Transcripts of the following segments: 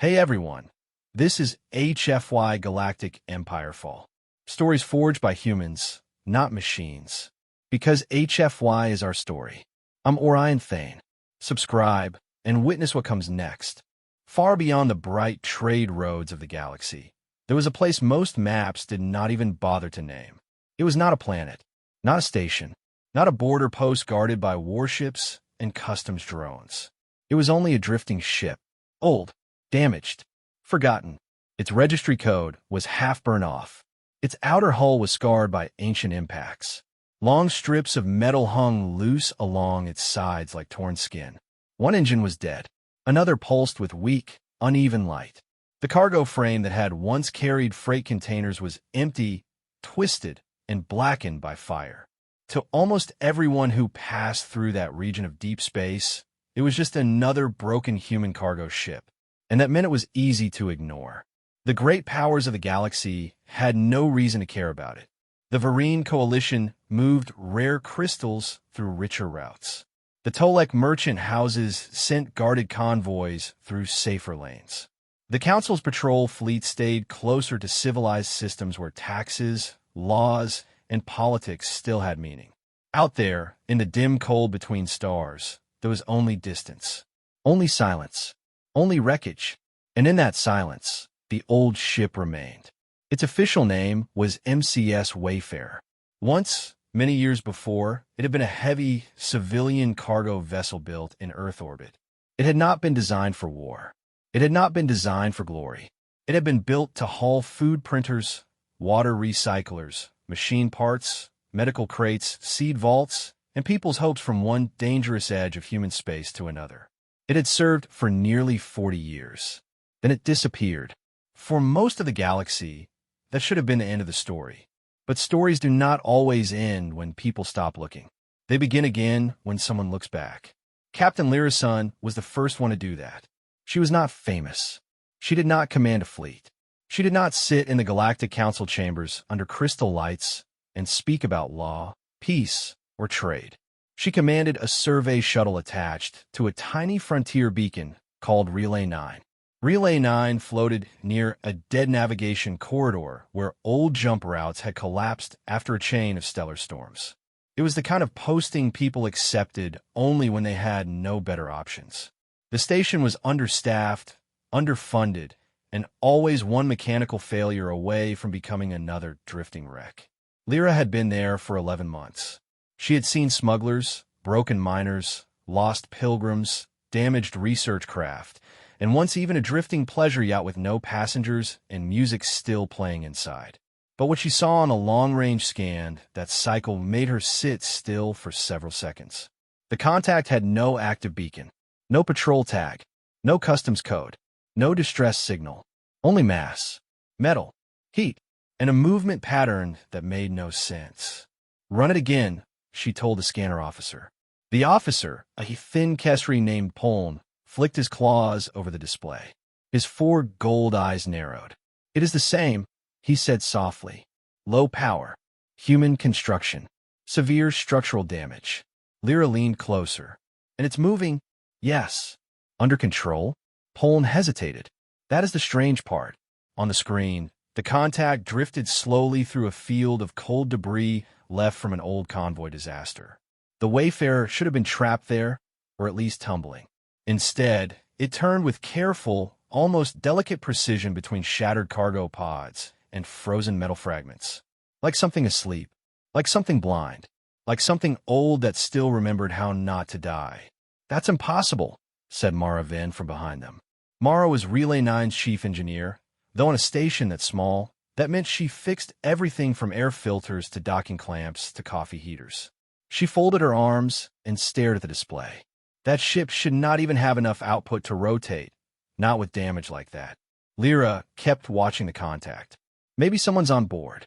Hey everyone, this is HFY Galactic Empire Fall. Stories forged by humans, not machines. Because HFY is our story. I'm Orion Thane. Subscribe and witness what comes next. Far beyond the bright trade roads of the galaxy, there was a place most maps did not even bother to name. It was not a planet, not a station, not a border post guarded by warships and customs drones. It was only a drifting ship, old, damaged, forgotten. Its registry code was half burned off. Its outer hull was scarred by ancient impacts. Long strips of metal hung loose along its sides like torn skin. One engine was dead. Another pulsed with weak, uneven light. The cargo frame that had once carried freight containers was empty, twisted, and blackened by fire. To almost everyone who passed through that region of deep space, it was just another broken human cargo ship. And that meant it was easy to ignore. The great powers of the galaxy had no reason to care about it. The Varine coalition moved rare crystals through richer routes. The Tolek merchant houses sent guarded convoys through safer lanes. The Council's patrol fleet stayed closer to civilized systems where taxes, laws, and politics still had meaning. Out there, in the dim cold between stars, there was only distance, only silence, only wreckage. And in that silence, the old ship remained. Its official name was MCS Wayfarer. Once, many years before, it had been a heavy, civilian cargo vessel built in Earth orbit. It had not been designed for war. It had not been designed for glory. It had been built to haul food printers, water recyclers, machine parts, medical crates, seed vaults, and people's hopes from one dangerous edge of human space to another. It had served for nearly 40 years. Then it disappeared. For most of the galaxy, that should have been the end of the story. But stories do not always end when people stop looking. They begin again when someone looks back. Captain Lyra's son was the first one to do that. She was not famous. She did not command a fleet. She did not sit in the Galactic Council chambers under crystal lights and speak about law, peace, or trade. She commanded a survey shuttle attached to a tiny frontier beacon called Relay 9. Relay 9 floated near a dead navigation corridor where old jump routes had collapsed after a chain of stellar storms. It was the kind of posting people accepted only when they had no better options. The station was understaffed, underfunded, and always one mechanical failure away from becoming another drifting wreck. Lyra had been there for 11 months. She had seen smugglers, broken miners, lost pilgrims, damaged research craft, and once even a drifting pleasure yacht with no passengers and music still playing inside. But what she saw on a long-range scan, that cycle made her sit still for several seconds. The contact had no active beacon, no patrol tag, no customs code, no distress signal, only mass, metal, heat, and a movement pattern that made no sense. "Run it again," she told the scanner officer. The officer, a thin Kesri named Poln, flicked his claws over the display. His 4 gold eyes narrowed. "It is the same," he said softly. "Low power, human construction, severe structural damage." Lyra leaned closer. "And it's moving?" "Yes." "Under control?" Poln hesitated. "That is the strange part." On the screen, the contact drifted slowly through a field of cold debris left from an old convoy disaster. The Wayfarer should have been trapped there, or at least tumbling. Instead, it turned with careful, almost delicate precision between shattered cargo pods and frozen metal fragments. Like something asleep, like something blind, like something old that still remembered how not to die. "That's impossible," said Mara Venn from behind them. Mara was Relay 9's chief engineer. Though on a station that small, that meant she fixed everything from air filters to docking clamps to coffee heaters. She folded her arms and stared at the display. That ship should not even have enough output to rotate, not with damage like that. Lyra kept watching the contact. Maybe someone's on board.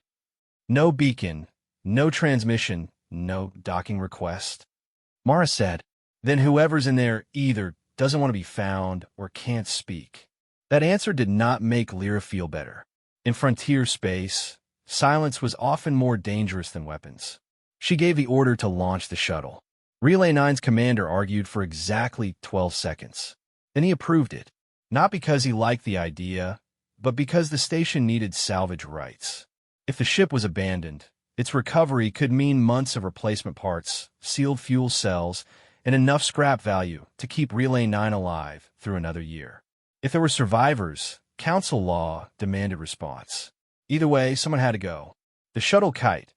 No beacon, no transmission, no docking request. Mara said, "Then whoever's in there either doesn't want to be found or can't speak." That answer did not make Lyra feel better. In frontier space, silence was often more dangerous than weapons. She gave the order to launch the shuttle. Relay 9's commander argued for exactly 12 seconds. Then he approved it. Not because he liked the idea, but because the station needed salvage rights. If the ship was abandoned, its recovery could mean months of replacement parts, sealed fuel cells, and enough scrap value to keep Relay 9 alive through another year. If there were survivors, council law demanded response. Either way, someone had to go. The shuttle kite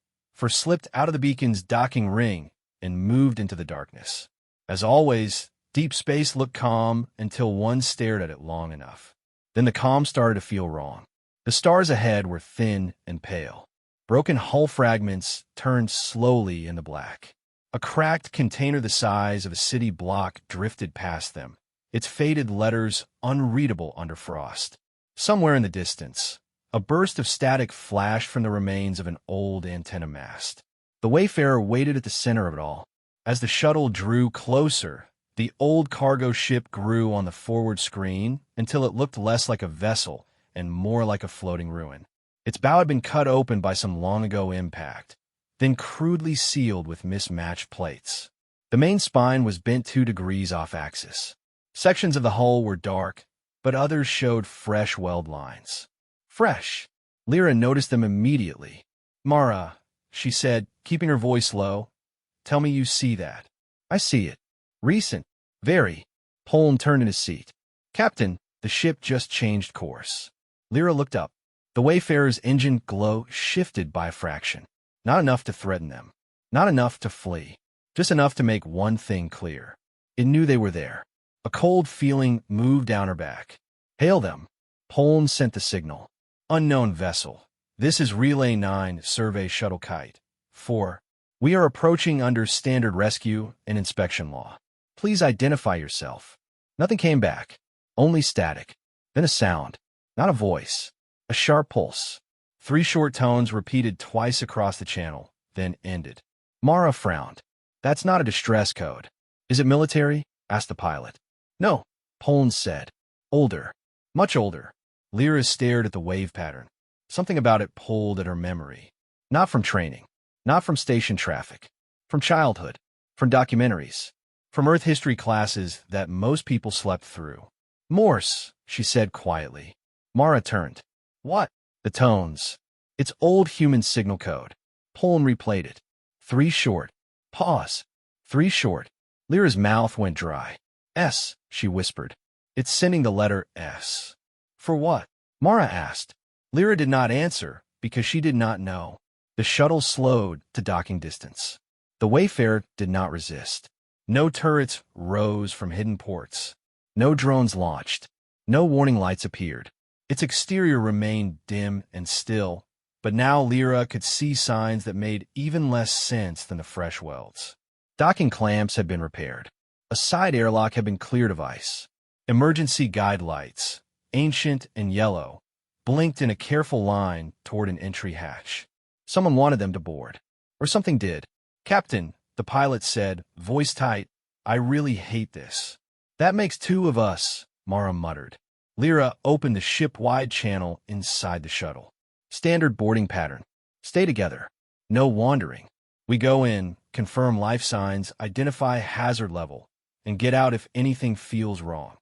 slipped out of the beacon's docking ring and moved into the darkness. As always, deep space looked calm until one stared at it long enough. Then the calm started to feel wrong. The stars ahead were thin and pale. Broken hull fragments turned slowly into black. A cracked container the size of a city block drifted past them, its faded letters unreadable under frost. Somewhere in the distance, a burst of static flashed from the remains of an old antenna mast. The wayfarer waited at the center of it all. As the shuttle drew closer, the old cargo ship grew on the forward screen until it looked less like a vessel and more like a floating ruin. Its bow had been cut open by some long-ago impact, then crudely sealed with mismatched plates. The main spine was bent 2 degrees off axis. Sections of the hull were dark, but others showed fresh weld lines. Fresh. Lyra noticed them immediately. "Mara," she said, keeping her voice low, "tell me you see that." "I see it. Recent. Very." Poln turned in his seat. "Captain, the ship just changed course." Lyra looked up. The Wayfarer's engine glow shifted by a fraction. Not enough to threaten them. Not enough to flee. Just enough to make one thing clear. It knew they were there. A cold feeling moved down her back. "Hail them." Poln sent the signal. "Unknown vessel. This is Relay 9 Survey Shuttle Kite. 4. We are approaching under standard rescue and inspection law. Please identify yourself." Nothing came back. Only static. Then a sound. Not a voice. A sharp pulse. 3 short tones repeated twice across the channel, then ended. Mara frowned. "That's not a distress code." "Is it military?" asked the pilot. "No," Poln said. "Older. Much older." Lyra stared at the wave pattern. Something about it pulled at her memory. Not from training. Not from station traffic. From childhood. From documentaries. From Earth history classes that most people slept through. "Morse," she said quietly. Mara turned. "What?" The tones. "It's old human signal code." Poln replayed it. 3 short. Pause. 3 short. Lyra's mouth went dry. "S," she whispered. "It's sending the letter S." "For what?" Mara asked. Lyra did not answer because she did not know. The shuttle slowed to docking distance. The Wayfarer did not resist. No turrets rose from hidden ports. No drones launched. No warning lights appeared. Its exterior remained dim and still, but now Lyra could see signs that made even less sense than the fresh welds. Docking clamps had been repaired. A side airlock had been cleared of ice. Emergency guide lights, ancient and yellow, blinked in a careful line toward an entry hatch. Someone wanted them to board. Or something did. "Captain," the pilot said, voice tight, "I really hate this." "That makes 2 of us," Mara muttered. Lyra opened the ship-wide channel inside the shuttle. Standard boarding pattern. Stay together. No wandering. We go in, confirm life signs, identify hazard level, and get out if anything feels wrong.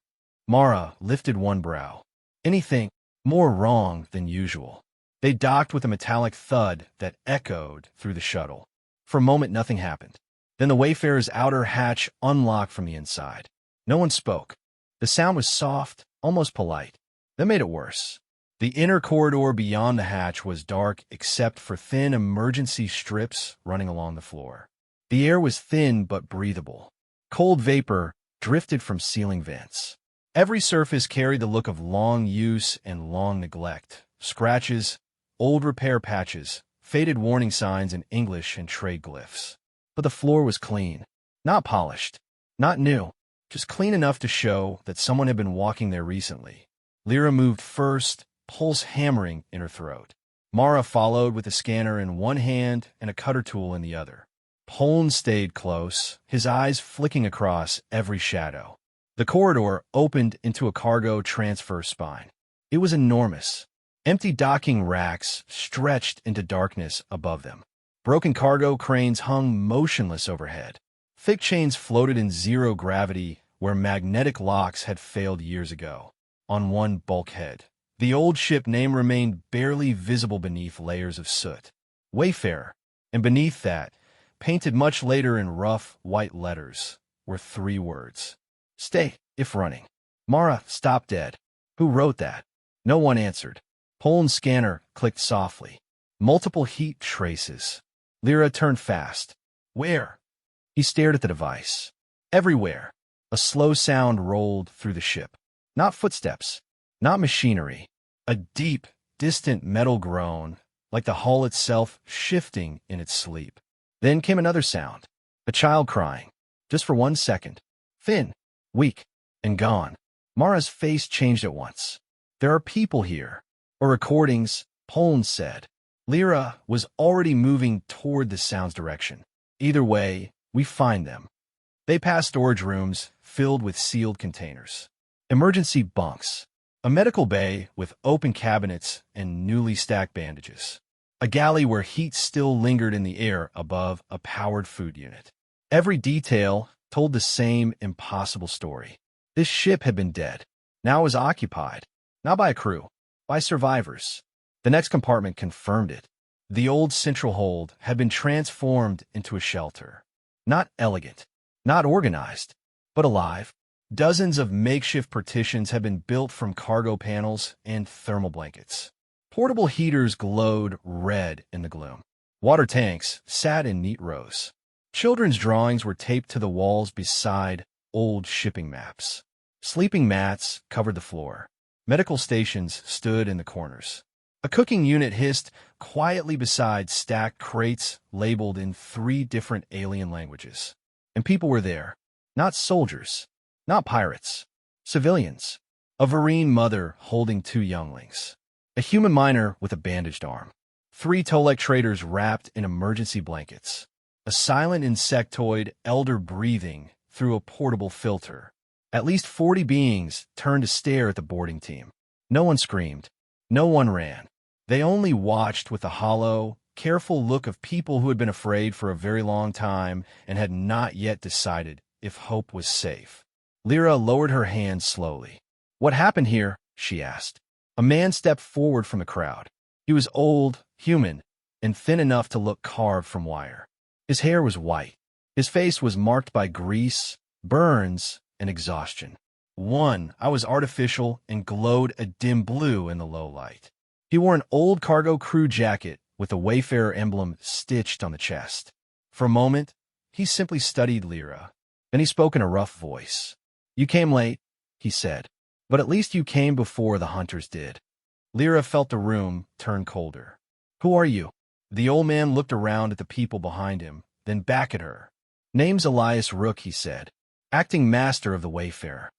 Mara lifted one brow. Anything more wrong than usual. They docked with a metallic thud that echoed through the shuttle. For a moment, nothing happened. Then the Wayfarer's outer hatch unlocked from the inside. No one spoke. The sound was soft, almost polite. That made it worse. The inner corridor beyond the hatch was dark except for thin emergency strips running along the floor. The air was thin but breathable. Cold vapor drifted from ceiling vents. Every surface carried the look of long use and long neglect. Scratches, old repair patches, faded warning signs in English and trade glyphs. But the floor was clean. Not polished. Not new. Just clean enough to show that someone had been walking there recently. Lyra moved first, pulse hammering in her throat. Mara followed with a scanner in one hand and a cutter tool in the other. Poln stayed close, his eyes flicking across every shadow. The corridor opened into a cargo transfer spine. It was enormous. Empty docking racks stretched into darkness above them. Broken cargo cranes hung motionless overhead. Thick chains floated in zero gravity where magnetic locks had failed years ago. on one bulkhead. The old ship name remained barely visible beneath layers of soot. Wayfarer, and beneath that, painted much later in rough, white letters, were 3 words. Stay, if running. Mara, stop dead. Who wrote that? No one answered. Poland's scanner clicked softly. Multiple heat traces. Lyra turned fast. Where? He stared at the device. Everywhere. A slow sound rolled through the ship. Not footsteps. Not machinery. A deep, distant metal groan, like the hull itself shifting in its sleep. Then came another sound. A child crying. Just for 1 second. Thin, weak, and gone. Mara's face changed at once. There are people here. Or recordings, Poland said. Lyra was already moving toward the sound's direction. Either way, we find them. They passed storage rooms filled with sealed containers. Emergency bunks. A medical bay with open cabinets and newly stacked bandages. A galley where heat still lingered in the air above a powered food unit. Every detail told the same impossible story. This ship had been dead. Now it was occupied. Not by a crew, by survivors. The next compartment confirmed it. The old central hold had been transformed into a shelter. Not elegant, not organized, but alive. Dozens of makeshift partitions had been built from cargo panels and thermal blankets. Portable heaters glowed red in the gloom. Water tanks sat in neat rows. Children's drawings were taped to the walls beside old shipping maps. Sleeping mats covered the floor. Medical stations stood in the corners. A cooking unit hissed quietly beside stacked crates labeled in 3 different alien languages. And people were there. Not soldiers. Not pirates. Civilians. A Varine mother holding 2 younglings. A human miner with a bandaged arm. 3 Tolek traders wrapped in emergency blankets. A silent insectoid elder breathing through a portable filter. At least 40 beings turned to stare at the boarding team. No one screamed. No one ran. They only watched with a hollow, careful look of people who had been afraid for a very long time and had not yet decided if hope was safe. Lyra lowered her hand slowly. What happened here? She asked. A man stepped forward from the crowd. He was old, human, and thin enough to look carved from wire. His hair was white. His face was marked by grease, burns, and exhaustion. One eye was artificial and glowed a dim blue in the low light. He wore an old cargo crew jacket with a Wayfarer emblem stitched on the chest. For a moment, he simply studied Lyra. Then he spoke in a rough voice. You came late, he said, but at least you came before the hunters did. Lyra felt the room turn colder. Who are you? The old man looked around at the people behind him, then back at her. Name's Elias Rook, he said, acting master of the Wayfarer.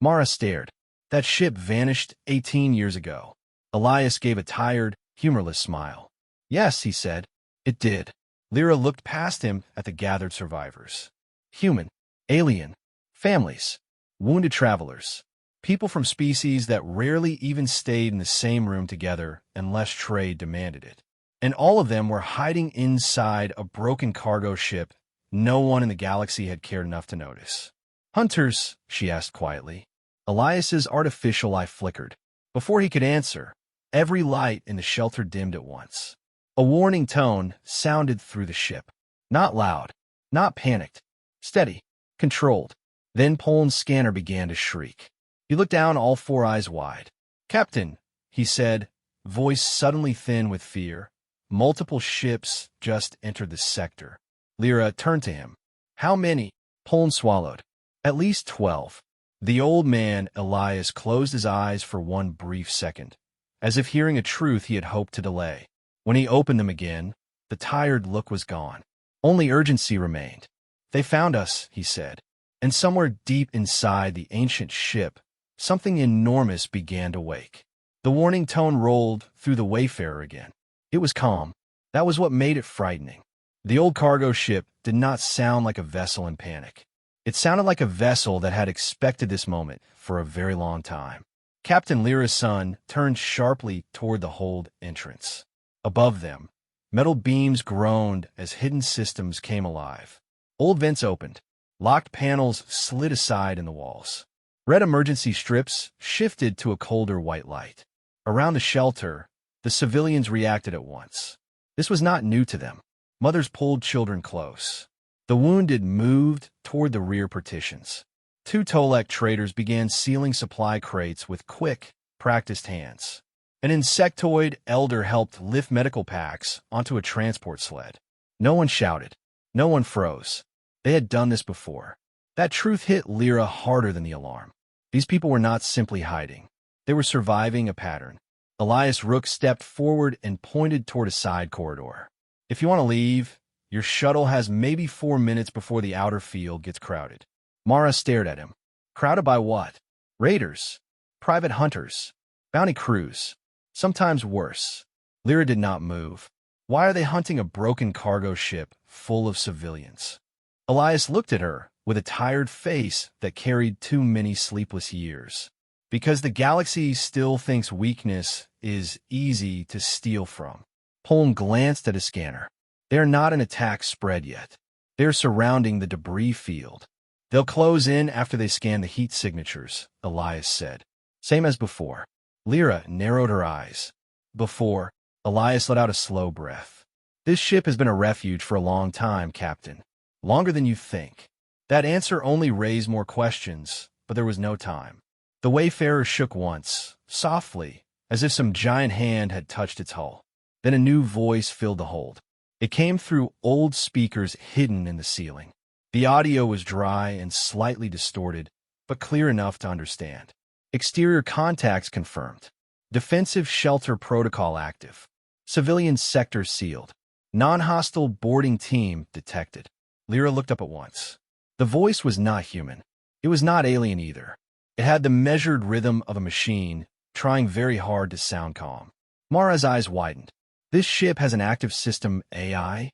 Mara stared. That ship vanished 18 years ago. Elias gave a tired, humorless smile. Yes, he said, it did. Lyra looked past him at the gathered survivors. Human, alien, families, wounded travelers, people from species that rarely even stayed in the same room together unless trade demanded it. And all of them were hiding inside a broken cargo ship no one in the galaxy had cared enough to notice. Hunters, she asked quietly. Elias's artificial eye flickered. Before he could answer, every light in the shelter dimmed at once. A warning tone sounded through the ship. Not loud, not panicked, steady, controlled. Then Poland's scanner began to shriek. He looked down, all 4 eyes wide. Captain, he said, voice suddenly thin with fear. Multiple ships just entered the sector. Lyra turned to him. How many? Poland swallowed. At least 12. The old man, Elias, closed his eyes for one brief second, as if hearing a truth he had hoped to delay. When he opened them again, the tired look was gone. Only urgency remained. They found us, he said, and somewhere deep inside the ancient ship, something enormous began to wake. The warning tone rolled through the Wayfarer again. It was calm. That was what made it frightening. The old cargo ship did not sound like a vessel in panic. It sounded like a vessel that had expected this moment for a very long time. Captain Lyra's son turned sharply toward the hold entrance. Above them, metal beams groaned as hidden systems came alive. Old vents opened. Locked panels slid aside in the walls. Red emergency strips shifted to a colder white light. Around the shelter, the civilians reacted at once. This was not new to them. Mothers pulled children close. The wounded moved toward the rear partitions. Two Tolek traders began sealing supply crates with quick, practiced hands. An insectoid elder helped lift medical packs onto a transport sled. No one shouted. No one froze. They had done this before. That truth hit Lyra harder than the alarm. These people were not simply hiding. They were surviving a pattern. Elias Rook stepped forward and pointed toward a side corridor. If you want to leave, your shuttle has maybe 4 minutes before the outer field gets crowded. Mara stared at him. Crowded by what? Raiders. Private hunters. Bounty crews. Sometimes worse. Lyra did not move. Why are they hunting a broken cargo ship full of civilians? Elias looked at her with a tired face that carried too many sleepless years. Because the galaxy still thinks weakness is easy to steal from. Holm glanced at his scanner. They are not an attack spread yet. They are surrounding the debris field. They'll close in after they scan the heat signatures, Elias said. Same as before. Lyra narrowed her eyes. Before, Elias let out a slow breath. This ship has been a refuge for a long time, Captain. Longer than you think. That answer only raised more questions, but there was no time. The Wayfarer shook once, softly, as if some giant hand had touched its hull. Then a new voice filled the hold. It came through old speakers hidden in the ceiling. The audio was dry and slightly distorted, but clear enough to understand. Exterior contacts confirmed. Defensive shelter protocol active. Civilian sector sealed. Non-hostile boarding team detected. Lyra looked up at once. The voice was not human. It was not alien either. It had the measured rhythm of a machine, trying very hard to sound calm. Mara's eyes widened. This ship has an active system AI?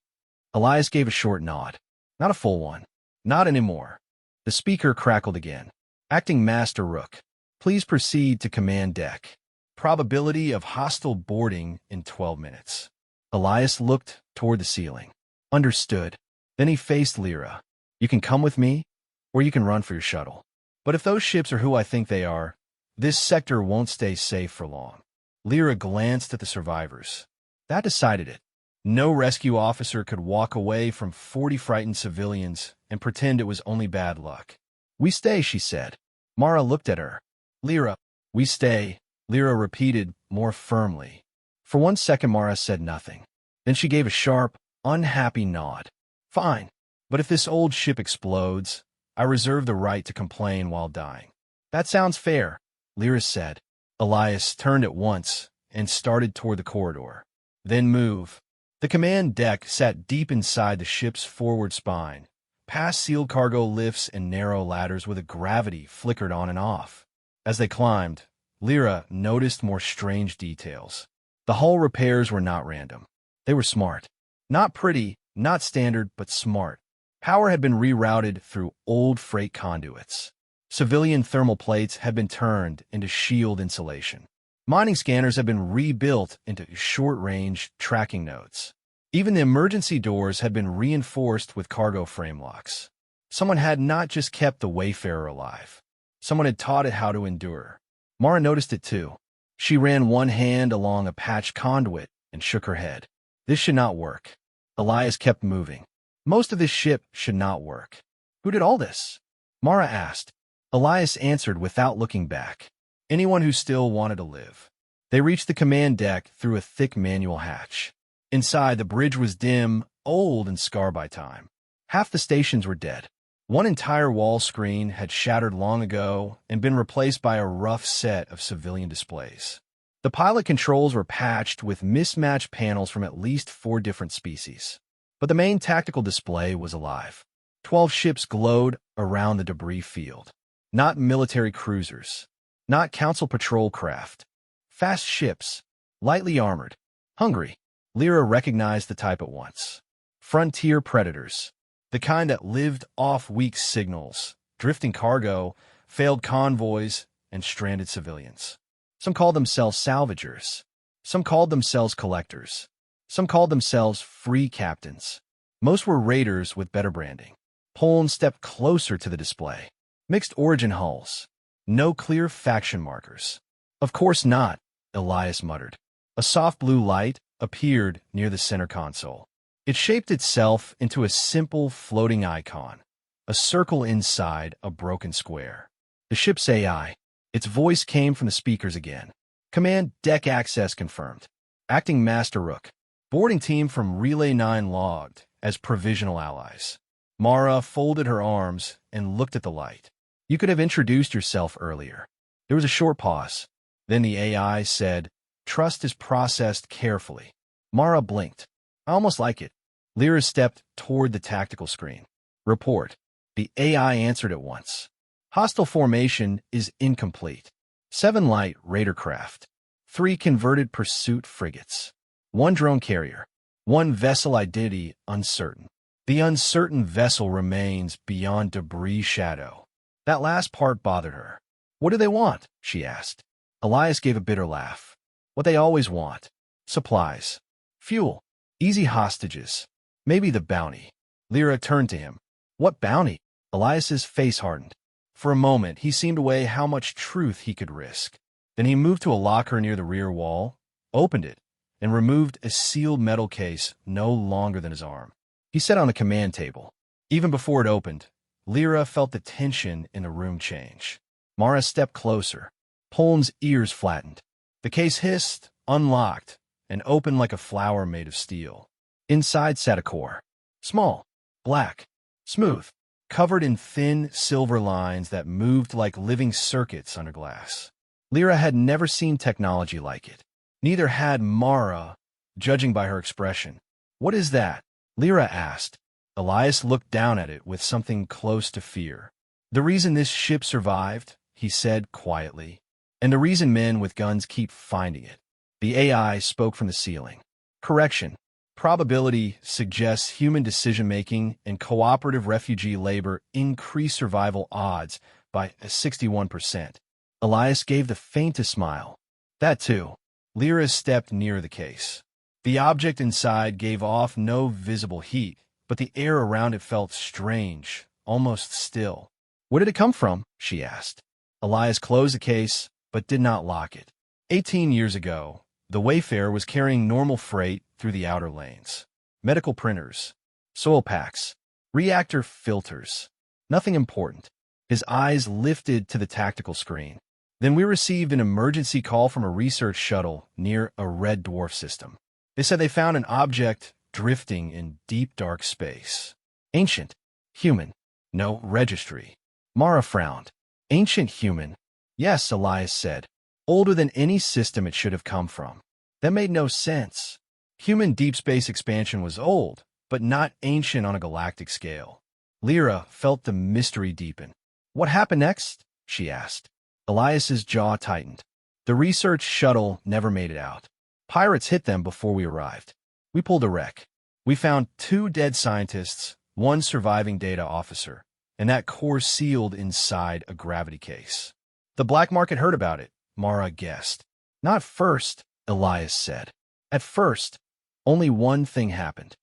Elias gave a short nod. Not a full one. Not anymore. The speaker crackled again. Acting Master Rook. Please proceed to command deck. Probability of hostile boarding in 12 minutes. Elias looked toward the ceiling. Understood. Then he faced Lyra. You can come with me, or you can run for your shuttle. But if those ships are who I think they are, this sector won't stay safe for long. Lyra glanced at the survivors. That decided it. No rescue officer could walk away from 40 frightened civilians and pretend it was only bad luck. We stay, she said. Mara looked at her. Lyra, we stay, Lyra repeated more firmly. For 1 second, Mara said nothing. Then she gave a sharp, unhappy nod. Fine, but if this old ship explodes, I reserve the right to complain while dying. That sounds fair, Lyra said. Elias turned at once and started toward the corridor. Then move. The command deck sat deep inside the ship's forward spine, past sealed cargo lifts and narrow ladders where the gravity flickered on and off. As they climbed, Lyra noticed more strange details. The hull repairs were not random. They were smart. Not pretty, not standard, but smart. Power had been rerouted through old freight conduits. Civilian thermal plates had been turned into shield insulation. Mining scanners had been rebuilt into short-range tracking nodes. Even the emergency doors had been reinforced with cargo frame locks. Someone had not just kept the Wayfarer alive. Someone had taught it how to endure. Mara noticed it too. She ran one hand along a patched conduit and shook her head. This should not work. Elias kept moving. Most of this ship should not work. Who did all this? Mara asked. Elias answered without looking back. Anyone who still wanted to live. They reached the command deck through a thick manual hatch. Inside, the bridge was dim, old, and scarred by time. Half the stations were dead. One entire wall screen had shattered long ago and been replaced by a rough set of civilian displays. The pilot controls were patched with mismatched panels from at least 4 different species. But the main tactical display was alive. 12 ships glowed around the debris field. Not military cruisers. Not council patrol craft. Fast ships. Lightly armored. Hungry. Lyra recognized the type at once. Frontier predators. The kind that lived off weak signals, drifting cargo, failed convoys, and stranded civilians. Some called themselves salvagers. Some called themselves collectors. Some called themselves free captains. Most were raiders with better branding. Holmes stepped closer to the display. Mixed origin hulls. No clear faction markers. Of course not, Elias muttered. A soft blue light appeared near the center console. It shaped itself into a simple floating icon, a circle inside a broken square. The ship's AI. Its voice came from the speakers again. Command deck access confirmed. Acting Master Rook. Boarding team from Relay 9 logged as provisional allies. Mara folded her arms and looked at the light. You could have introduced yourself earlier. There was a short pause. Then the AI said, "Trust is processed carefully." Mara blinked. "I almost like it." Lyra stepped toward the tactical screen. "Report." The AI answered at once. "Hostile formation is incomplete. 7 light raider craft. 3 converted pursuit frigates. 1 drone carrier. 1 vessel identity uncertain. The uncertain vessel remains beyond debris shadow." That last part bothered her. "What do they want?" she asked. Elias gave a bitter laugh. "What they always want. Supplies. Fuel. Easy hostages. Maybe the bounty." Lyra turned to him. "What bounty?" Elias's face hardened. For a moment, he seemed to weigh how much truth he could risk. Then he moved to a locker near the rear wall, opened it, and removed a sealed metal case no longer than his arm. He sat on a command table. Even before it opened, Lyra felt the tension in the room change. Mara stepped closer. Polm's ears flattened. The case hissed, unlocked, and opened like a flower made of steel. Inside sat a core. Small, black, smooth, covered in thin silver lines that moved like living circuits under glass. Lyra had never seen technology like it. Neither had Mara, judging by her expression. "What is that?" Lyra asked. Elias looked down at it with something close to fear. "The reason this ship survived," he said quietly, "and the reason men with guns keep finding it." The AI spoke from the ceiling. "Correction. Probability suggests human decision-making and cooperative refugee labor increase survival odds by 61%. Elias gave the faintest smile. "That too." Lyra stepped near the case. The object inside gave off no visible heat, but the air around it felt strange, almost still. "Where did it come from?" she asked. Elias closed the case, but did not lock it. 18 years ago, the Wayfarer was carrying normal freight through the outer lanes. Medical printers, soil packs, reactor filters. Nothing important. His eyes lifted to the tactical screen. Then we received an emergency call from a research shuttle near a red dwarf system. They said they found an object drifting in deep dark space. Ancient. Human. No registry. Mara frowned. Ancient human. Yes, Elias said. Older than any system it should have come from. That made no sense. Human deep space expansion was old, but not ancient on a galactic scale. Lyra felt the mystery deepen. "What happened next?" she asked. Elias's jaw tightened. "The research shuttle never made it out. Pirates hit them before we arrived. We pulled a wreck. We found 2 dead scientists, 1 surviving data officer, and that core sealed inside a gravity case. The black market heard about it," Mara guessed. "Not first," Elias said. "At first, only one thing happened."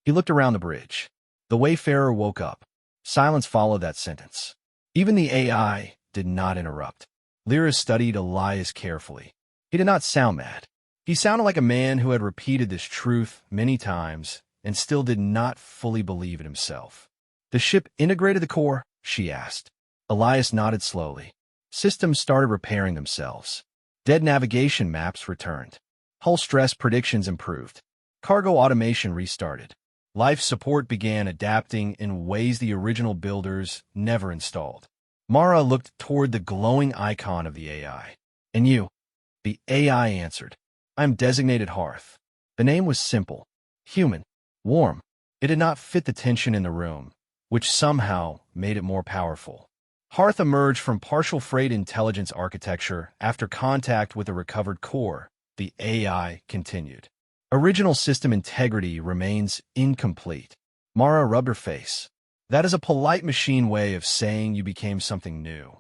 He looked around the bridge. The Wayfarer woke up. Silence followed that sentence. Even the AI did not interrupt. Lyra studied Elias carefully. He did not sound mad. He sounded like a man who had repeated this truth many times and still did not fully believe it himself. "The ship integrated the core?" she asked. Elias nodded slowly. Systems started repairing themselves. Dead navigation maps returned. Hull stress predictions improved. Cargo automation restarted. Life support began adapting in ways the original builders never installed. Mara looked toward the glowing icon of the AI. "And you?" The AI answered. "I'm designated Hearth." The name was simple, human, warm. It did not fit the tension in the room, which somehow made it more powerful. Hearth emerged from partial freight intelligence architecture after contact with a recovered core, the AI continued. "Original system integrity remains incomplete." Mara rubbed her face. "That is a polite machine way of saying you became something new."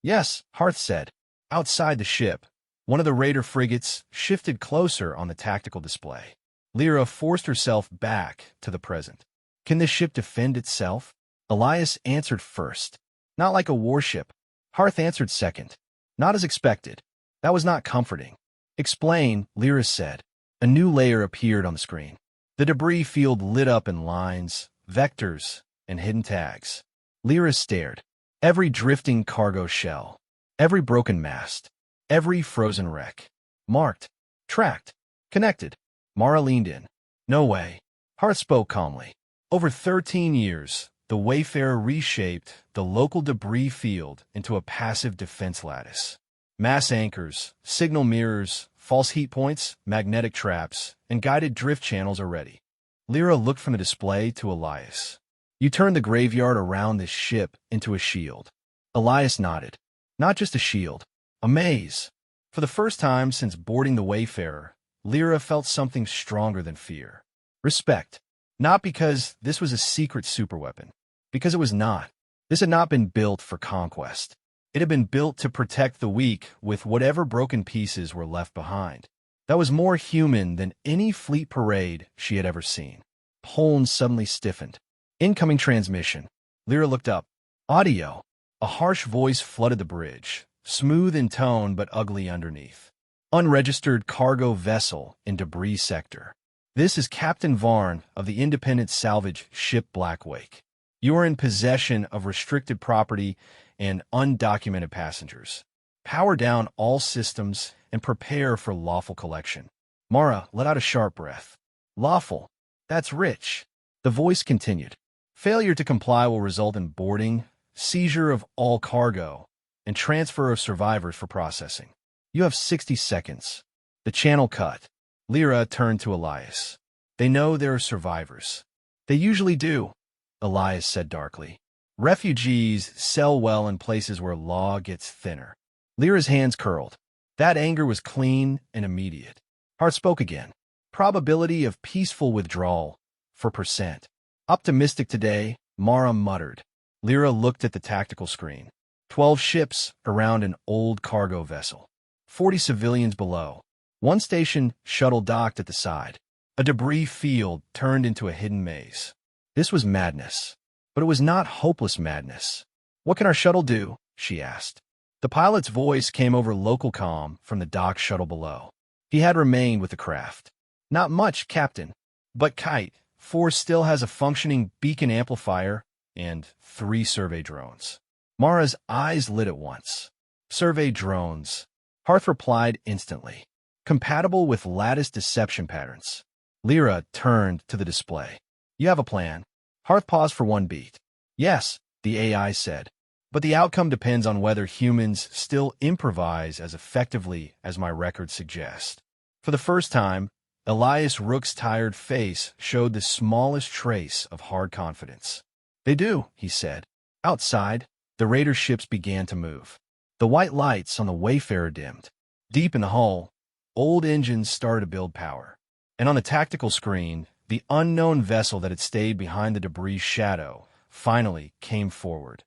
"Yes," Hearth said. Outside the ship, one of the raider frigates shifted closer on the tactical display. Lyra forced herself back to the present. "Can this ship defend itself?" Elias answered first. "Not like a warship. Hearth answered second. Not as expected. That was not comforting. Explain, Lyra said. A new layer appeared on the screen. The debris field lit up in lines, vectors, and hidden tags. Lyra stared. Every drifting cargo shell. Every broken mast. Every frozen wreck. Marked. Tracked. Connected. Mara leaned in. No way. Hearth spoke calmly. Over 13 years, the Wayfarer reshaped the local debris field into a passive defense lattice. Mass anchors, signal mirrors, false heat points, magnetic traps, and guided drift channels are ready. Lyra looked from the display to Elias. You turned the graveyard around this ship into a shield. Elias nodded. Not just a shield. A maze. For the first time since boarding the Wayfarer, Lyra felt something stronger than fear. Respect. Not because this was a secret superweapon. Because it was not. This had not been built for conquest. It had been built to protect the weak with whatever broken pieces were left behind. That was more human than any fleet parade she had ever seen. Holmes suddenly stiffened. Incoming transmission. Lyra looked up. Audio. A harsh voice flooded the bridge, smooth in tone but ugly underneath. Unregistered cargo vessel in debris sector. This is Captain Varn of the independent salvage ship Blackwake. You are in possession of restricted property and undocumented passengers. Power down all systems and prepare for lawful collection. Mara let out a sharp breath. Lawful. That's rich. The voice continued. Failure to comply will result in boarding, seizure of all cargo, and transfer of survivors for processing. You have 60 seconds. The channel cut. Lyra turned to Elias. They know there are survivors. They usually do, Elias said darkly. Refugees sell well in places where law gets thinner. Lyra's hands curled. That anger was clean and immediate. Hart spoke again. Probability of peaceful withdrawal, for percent. Optimistic today, Mara muttered. Lyra looked at the tactical screen. 12 ships around an old cargo vessel. 40 civilians below. One station shuttle docked at the side. A debris field turned into a hidden maze. This was madness. But it was not hopeless madness. What can our shuttle do? She asked. The pilot's voice came over local comm from the dock shuttle below. He had remained with the craft. Not much, Captain. But Kite, 4 still has a functioning beacon amplifier and 3 survey drones. Mara's eyes lit at once. Survey drones. Hearth replied instantly. Compatible with lattice deception patterns. Lyra turned to the display. You have a plan. Hearth paused for one beat. Yes, the AI said. But the outcome depends on whether humans still improvise as effectively as my records suggest. For the first time, Elias Rook's tired face showed the smallest trace of hard confidence. They do, he said. Outside, the raider ships began to move. The white lights on the Wayfarer dimmed. Deep in the hull, old engines started to build power. And on the tactical screen, the unknown vessel that had stayed behind the debris shadow finally came forward.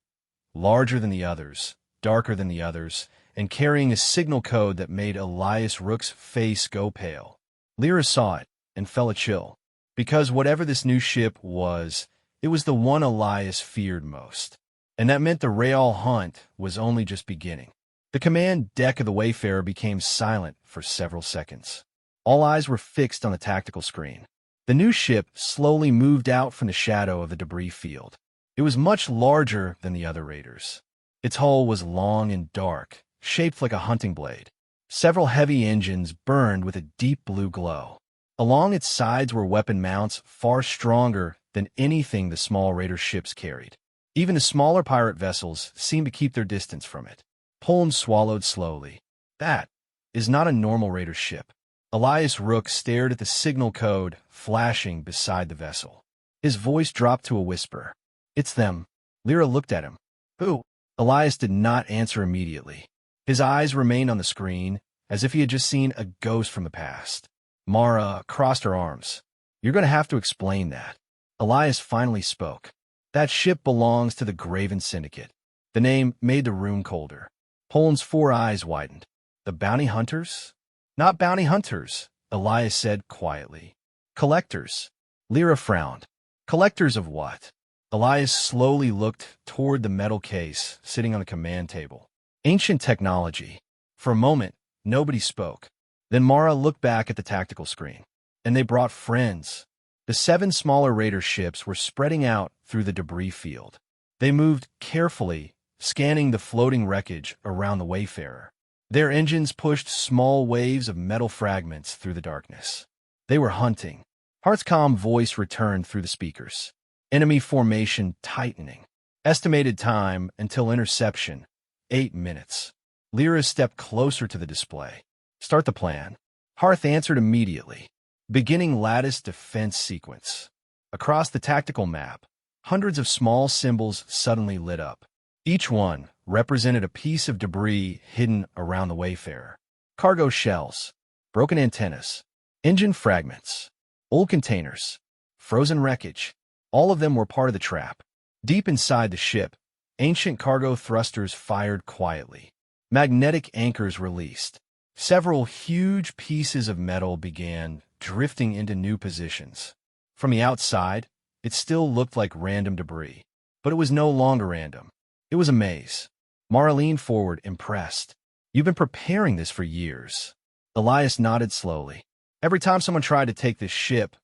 Larger than the others, darker than the others, and carrying a signal code that made Elias Rook's face go pale. Lyra saw it and felt a chill. Because whatever this new ship was, it was the one Elias feared most. And that meant the Real hunt was only just beginning. The command deck of the Wayfarer became silent for several seconds. All eyes were fixed on the tactical screen. The new ship slowly moved out from the shadow of the debris field. It was much larger than the other raiders. Its hull was long and dark, shaped like a hunting blade. Several heavy engines burned with a deep blue glow. Along its sides were weapon mounts far stronger than anything the small raider ships carried. Even the smaller pirate vessels seemed to keep their distance from it. Holmes swallowed slowly. That is not a normal raider ship. Elias Rook stared at the signal code flashing beside the vessel. His voice dropped to a whisper. It's them. Lyra looked at him. Who? Elias did not answer immediately. His eyes remained on the screen, as if he had just seen a ghost from the past. Mara crossed her arms. You're going to have to explain that. Elias finally spoke. That ship belongs to the Graven Syndicate. The name made the room colder. Poland's 4 eyes widened. The bounty hunters? Not bounty hunters, Elias said quietly. Collectors. Lyra frowned. Collectors of what? Elias slowly looked toward the metal case sitting on the command table. Ancient technology. For a moment, nobody spoke. Then Mara looked back at the tactical screen. And they brought friends. The 7 smaller raider ships were spreading out through the debris field. They moved carefully, scanning the floating wreckage around the Wayfarer. Their engines pushed small waves of metal fragments through the darkness. They were hunting. Hart's calm voice returned through the speakers. Enemy formation tightening. Estimated time until interception, 8 minutes. Lyra stepped closer to the display. Start the plan. Hearth answered immediately. Beginning lattice defense sequence. Across the tactical map, hundreds of small symbols suddenly lit up. Each one represented a piece of debris hidden around the Wayfarer. Cargo shells, broken antennas, engine fragments, old containers, frozen wreckage. All of them were part of the trap. Deep inside the ship, ancient cargo thrusters fired quietly. Magnetic anchors released. Several huge pieces of metal began drifting into new positions. From the outside, it still looked like random debris. But it was no longer random. It was a maze. Mara leaned forward, impressed. You've been preparing this for years. Elias nodded slowly. Every time someone tried to take this ship,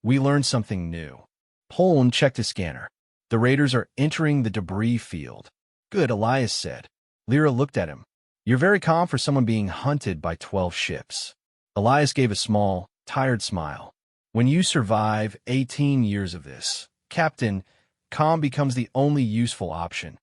we learned something new. Poland checked his scanner. The raiders are entering the debris field. Good, Elias said. Lyra looked at him. You're very calm for someone being hunted by 12 ships. Elias gave a small, tired smile. When you survive 18 years of this, Captain, calm becomes the only useful option.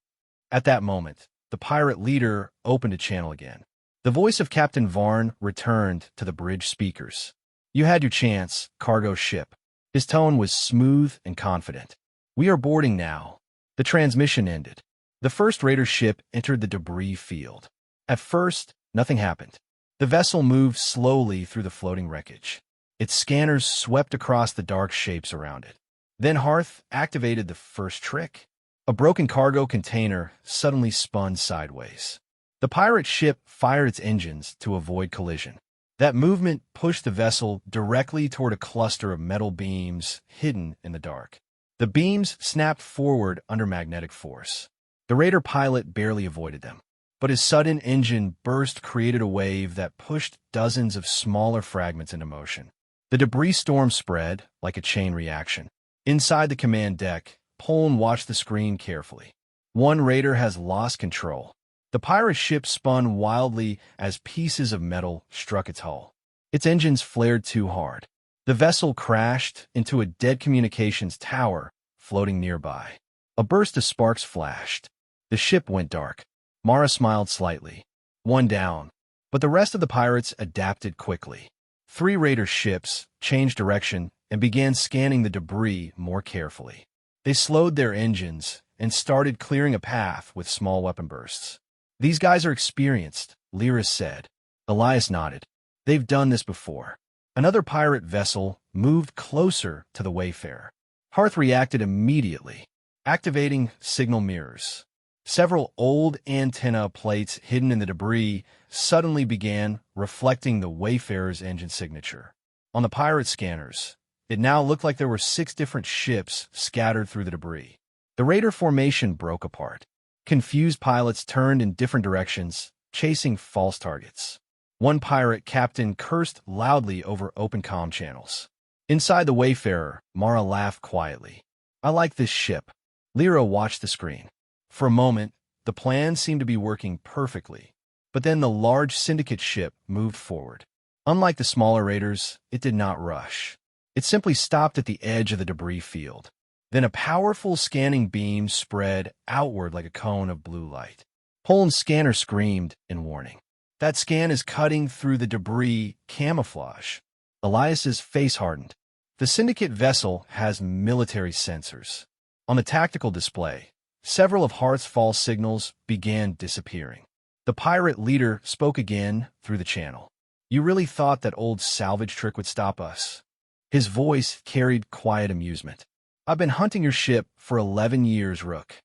At that moment, the pirate leader opened a channel again. The voice of Captain Varn returned to the bridge speakers. You had your chance, cargo ship. His tone was smooth and confident. We are boarding now. The transmission ended. The first raider ship entered the debris field. At first, nothing happened. The vessel moved slowly through the floating wreckage. Its scanners swept across the dark shapes around it. Then Hearth activated the first trick. A broken cargo container suddenly spun sideways. The pirate ship fired its engines to avoid collision. That movement pushed the vessel directly toward a cluster of metal beams hidden in the dark. The beams snapped forward under magnetic force. The raider pilot barely avoided them, but his sudden engine burst created a wave that pushed dozens of smaller fragments into motion. The debris storm spread like a chain reaction. Inside the command deck, Poland watched the screen carefully. One raider has lost control. The pirate ship spun wildly as pieces of metal struck its hull. Its engines flared too hard. The vessel crashed into a dead communications tower floating nearby. A burst of sparks flashed. The ship went dark. Mara smiled slightly. One down. But the rest of the pirates adapted quickly. 3 raider ships changed direction and began scanning the debris more carefully. They slowed their engines and started clearing a path with small weapon bursts. These guys are experienced, Lyra said. Elias nodded. They've done this before. Another pirate vessel moved closer to the Wayfarer. Hearth reacted immediately, activating signal mirrors. Several old antenna plates hidden in the debris suddenly began reflecting the Wayfarer's engine signature. On the pirate scanners, it now looked like there were 6 different ships scattered through the debris. The raider formation broke apart. Confused pilots turned in different directions, chasing false targets. One pirate captain cursed loudly over open comm channels. Inside the Wayfarer, Mara laughed quietly. I like this ship. Lyra watched the screen. For a moment, the plan seemed to be working perfectly. But then the large syndicate ship moved forward. Unlike the smaller raiders, it did not rush. It simply stopped at the edge of the debris field. Then a powerful scanning beam spread outward like a cone of blue light. Poland's scanner screamed in warning. That scan is cutting through the debris camouflage. Elias's face hardened. The syndicate vessel has military sensors. On the tactical display, several of Hearth's false signals began disappearing. The pirate leader spoke again through the channel. You really thought that old salvage trick would stop us? His voice carried quiet amusement. I've been hunting your ship for 11 years, Rook.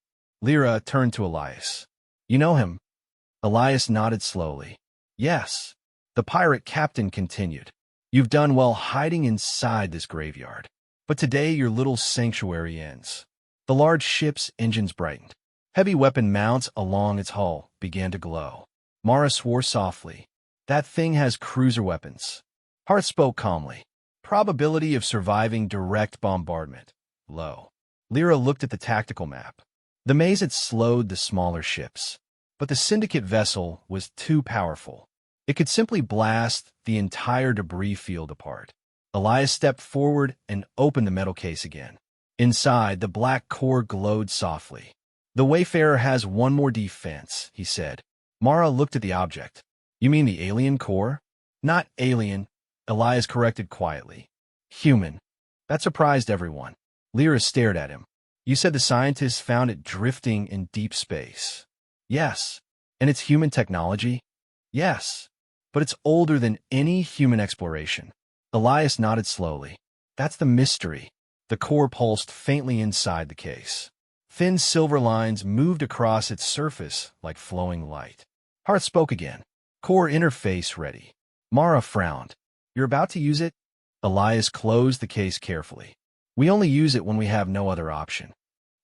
Lyra turned to Elias. You know him? Elias nodded slowly. Yes. The pirate captain continued. You've done well hiding inside this graveyard. But today your little sanctuary ends. The large ship's engines brightened. Heavy weapon mounts along its hull began to glow. Mara swore softly. That thing has cruiser weapons. Hart spoke calmly. Probability of surviving direct bombardment. Low. Lyra looked at the tactical map. The maze had slowed the smaller ships. But the Syndicate vessel was too powerful. It could simply blast the entire debris field apart. Elias stepped forward and opened the metal case again. Inside, the black core glowed softly. The Wayfarer has one more defense, he said. Mara looked at the object. You mean the alien core? Not alien, Elias corrected quietly. Human. That surprised everyone. Lyra stared at him. You said the scientists found it drifting in deep space. Yes. And it's human technology? Yes. But it's older than any human exploration. Elias nodded slowly. That's the mystery. The core pulsed faintly inside the case. Thin silver lines moved across its surface like flowing light. Hart spoke again. Core interface ready. Mara frowned. You're about to use it? Elias closed the case carefully. We only use it when we have no other option.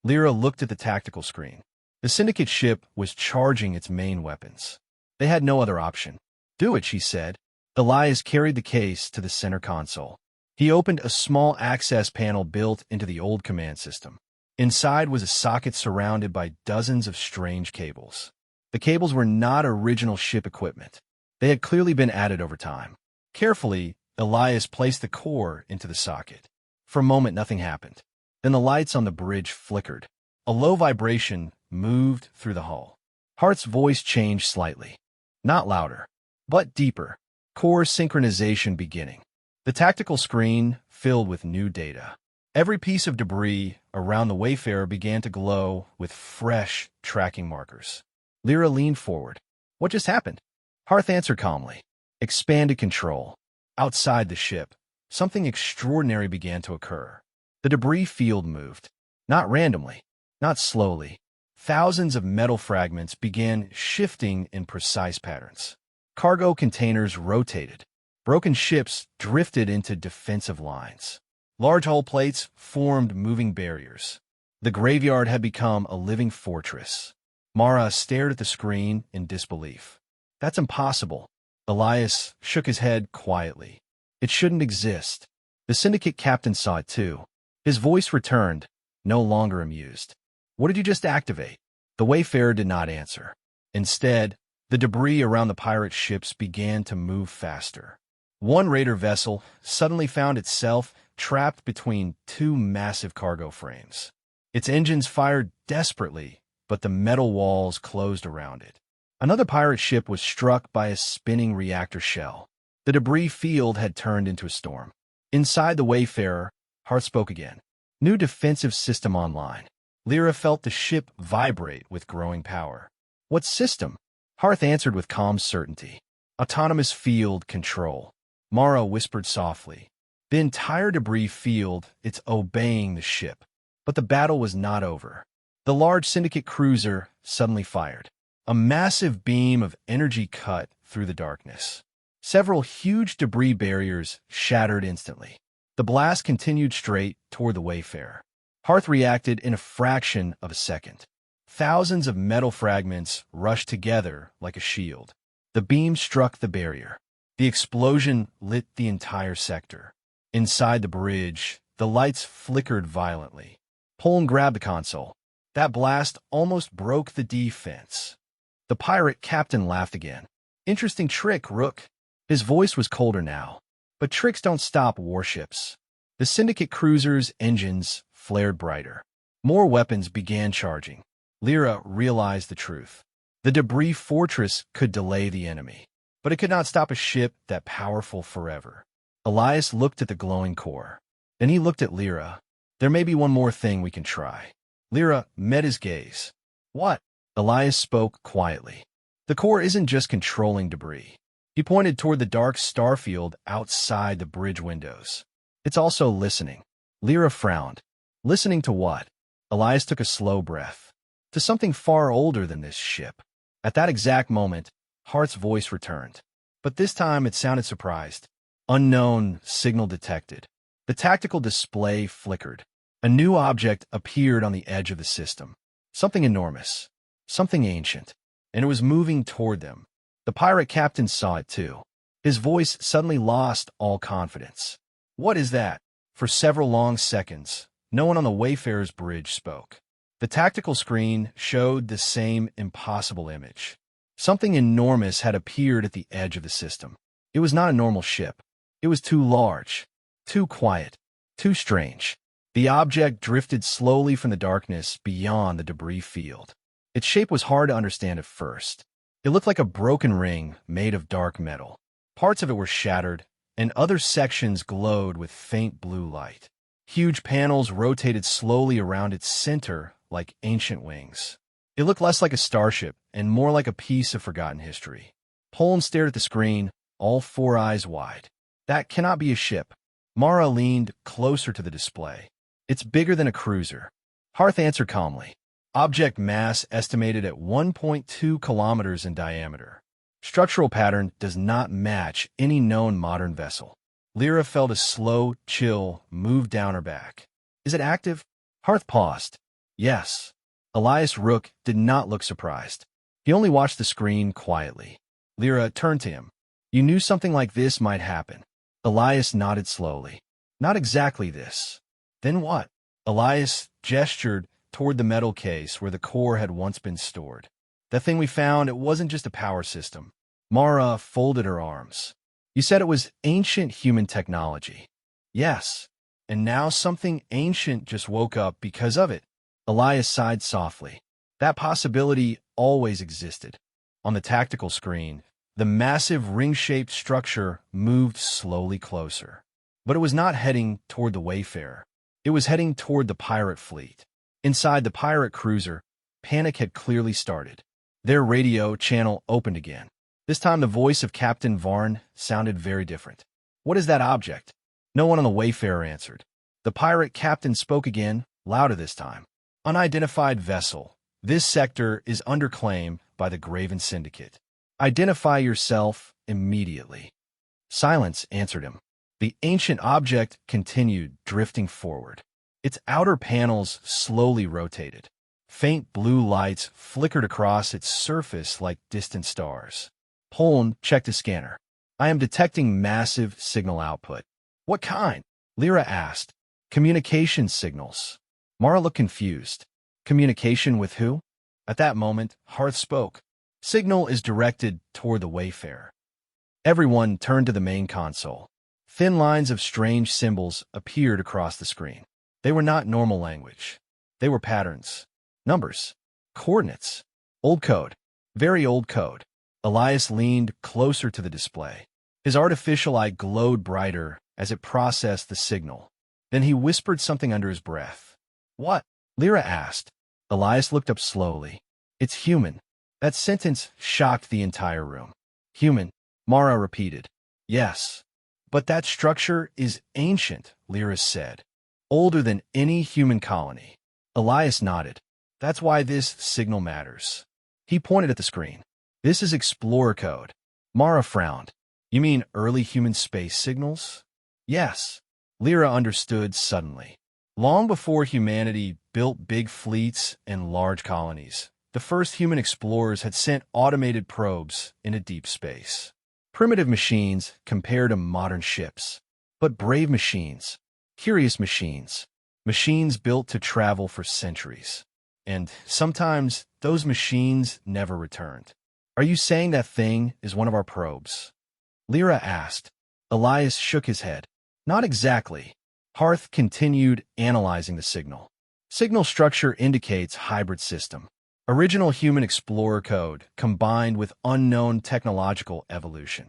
Lyra looked at the tactical screen. The Syndicate ship was charging its main weapons. They had no other option. Do it, she said. Elias carried the case to the center console. He opened a small access panel built into the old command system. Inside was a socket surrounded by dozens of strange cables. The cables were not original ship equipment. They had clearly been added over time. Carefully, Elias placed the core into the socket. For a moment, nothing happened. Then the lights on the bridge flickered. A low vibration moved through the hull. Hart's voice changed slightly. Not louder, but deeper. Core synchronization beginning. The tactical screen filled with new data. Every piece of debris around the Wayfarer began to glow with fresh tracking markers. Lyra leaned forward. What just happened? Hart answered calmly. Expanded control. Outside the ship, something extraordinary began to occur. The debris field moved. Not randomly, not slowly. Thousands of metal fragments began shifting in precise patterns. Cargo containers rotated. Broken ships drifted into defensive lines. Large hull plates formed moving barriers. The graveyard had become a living fortress. Mara stared at the screen in disbelief. That's impossible. Elias shook his head quietly. It shouldn't exist. The Syndicate captain saw it too. His voice returned, no longer amused. What did you just activate? The Wayfarer did not answer. Instead, the debris around the pirate ships began to move faster. One raider vessel suddenly found itself trapped between two massive cargo frames. Its engines fired desperately, but the metal walls closed around it. Another pirate ship was struck by a spinning reactor shell. The debris field had turned into a storm. Inside the Wayfarer, Hart spoke again. New defensive system online. Lyra felt the ship vibrate with growing power. What system? Hart answered with calm certainty. Autonomous field control. Mara whispered softly. The entire debris field, it's obeying the ship. But the battle was not over. The large Syndicate cruiser suddenly fired. A massive beam of energy cut through the darkness. Several huge debris barriers shattered instantly. The blast continued straight toward the Wayfarer. Hart reacted in a fraction of a second. Thousands of metal fragments rushed together like a shield. The beam struck the barrier. The explosion lit the entire sector. Inside the bridge, the lights flickered violently. Pullen grabbed the console. That blast almost broke the defense. The pirate captain laughed again. Interesting trick, Rook. His voice was colder now. But tricks don't stop warships. The Syndicate cruiser's engines flared brighter. More weapons began charging. Lyra realized the truth. The debris fortress could delay the enemy, but it could not stop a ship that powerful forever. Elias looked at the glowing core. Then he looked at Lyra. There may be one more thing we can try. Lyra met his gaze. What? Elias spoke quietly. The core isn't just controlling debris. He pointed toward the dark starfield outside the bridge windows. It's also listening. Lyra frowned. Listening to what? Elias took a slow breath. To something far older than this ship. At that exact moment, Hart's voice returned. But this time it sounded surprised. Unknown signal detected. The tactical display flickered. A new object appeared on the edge of the system. Something enormous. Something ancient. and it was moving toward them. The pirate captain saw it too. His voice suddenly lost all confidence. "What is that?" For several long seconds, no one on the Wayfarer's bridge spoke. The tactical screen showed the same impossible image. Something enormous had appeared at the edge of the system. It was not a normal ship. It was too large, too quiet, too strange. The object drifted slowly from the darkness beyond the debris field. Its shape was hard to understand at first. It looked like a broken ring made of dark metal. Parts of it were shattered, and other sections glowed with faint blue light. Huge panels rotated slowly around its center like ancient wings. It looked less like a starship and more like a piece of forgotten history. Poland stared at the screen, all four eyes wide. "That cannot be a ship." Mara leaned closer to the display. "It's bigger than a cruiser." Harth answered calmly. "Object mass estimated at 1.2 kilometers in diameter. Structural pattern does not match any known modern vessel." Lyra felt a slow chill move down her back. "Is it active?" Harth paused. "Yes." Elias Rook did not look surprised. He only watched the screen quietly. Lyra turned to him. "You knew something like this might happen." Elias nodded slowly. "Not exactly this." "Then what?" Elias gestured toward the metal case where the core had once been stored. "That thing we found, it wasn't just a power system." Mara folded her arms. "You said it was ancient human technology." "Yes. And now something ancient just woke up because of it." Elias sighed softly. "That possibility always existed." On the tactical screen, the massive ring-shaped structure moved slowly closer. But it was not heading toward the Wayfarer. It was heading toward the pirate fleet. Inside the pirate cruiser, panic had clearly started. Their radio channel opened again. This time the voice of Captain Varn sounded very different. "What is that object?" No one on the Wayfarer answered. The pirate captain spoke again, louder this time. "Unidentified vessel. This sector is under claim by the Graven Syndicate. Identify yourself immediately." Silence answered him. The ancient object continued drifting forward. Its outer panels slowly rotated. Faint blue lights flickered across its surface like distant stars. Poln checked his scanner. "I am detecting massive signal output." "What kind?" Lyra asked. "Communication signals." Mara looked confused. "Communication with who?" At that moment, Harth spoke. "Signal is directed toward the Wayfarer." Everyone turned to the main console. Thin lines of strange symbols appeared across the screen. They were not normal language. They were patterns. Numbers. Coordinates. Old code. Very old code. Elias leaned closer to the display. His artificial eye glowed brighter as it processed the signal. Then he whispered something under his breath. "What?" Lyra asked. Elias looked up slowly. "It's human." That sentence shocked the entire room. "Human," Mara repeated. "Yes. But that structure is ancient," Lyra said. "Older than any human colony." Elias nodded. "That's why this signal matters." He pointed at the screen. "This is Explorer code." Mara frowned. "You mean early human space signals?" "Yes." Lyra understood suddenly. Long before humanity built big fleets and large colonies, the first human explorers had sent automated probes into deep space. Primitive machines compared to modern ships, but brave machines, curious machines, machines built to travel for centuries. And sometimes those machines never returned. "Are you saying that thing is one of our probes?" Lyra asked. Elias shook his head. "Not exactly." Harth continued analyzing the signal. Signal structure indicates hybrid system. Original human explorer code combined with unknown technological evolution.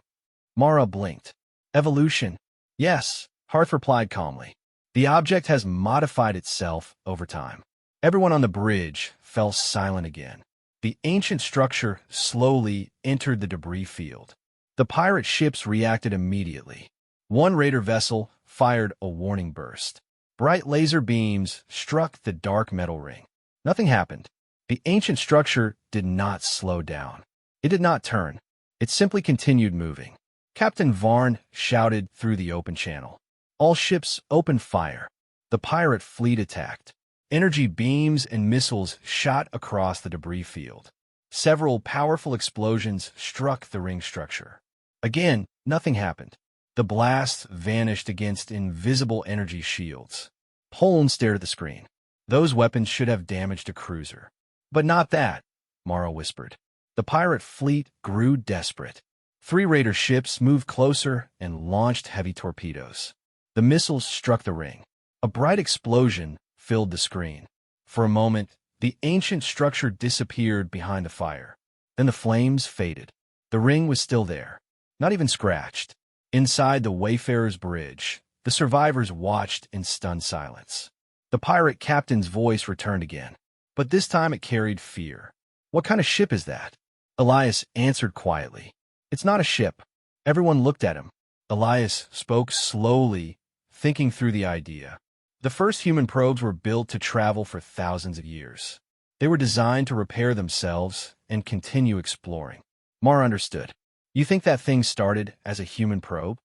Mara blinked. "Evolution?" "Yes," Harth replied calmly. "The object has modified itself over time." Everyone on the bridge fell silent again. The ancient structure slowly entered the debris field. The pirate ships reacted immediately. One raider vessel fired a warning burst. Bright laser beams struck the dark metal ring. Nothing happened. The ancient structure did not slow down. It did not turn. It simply continued moving. Captain Varn shouted through the open channel. All ships opened fire. The pirate fleet attacked. Energy beams and missiles shot across the debris field. Several powerful explosions struck the ring structure. Again, nothing happened. The blasts vanished against invisible energy shields. Poland stared at the screen. Those weapons should have damaged a cruiser. But not that, Mara whispered. The pirate fleet grew desperate. 3 raider ships moved closer and launched heavy torpedoes. The missiles struck the ring. A bright explosion filled the screen. For a moment, the ancient structure disappeared behind the fire. Then the flames faded. The ring was still there, not even scratched. Inside the Wayfarer's bridge, the survivors watched in stunned silence. The pirate captain's voice returned again, but this time it carried fear. "What kind of ship is that?" Elias answered quietly. "It's not a ship." Everyone looked at him. Elias spoke slowly, thinking through the idea. The first human probes were built to travel for thousands of years. They were designed to repair themselves and continue exploring. Mara understood. "You think that thing started as a human probe?"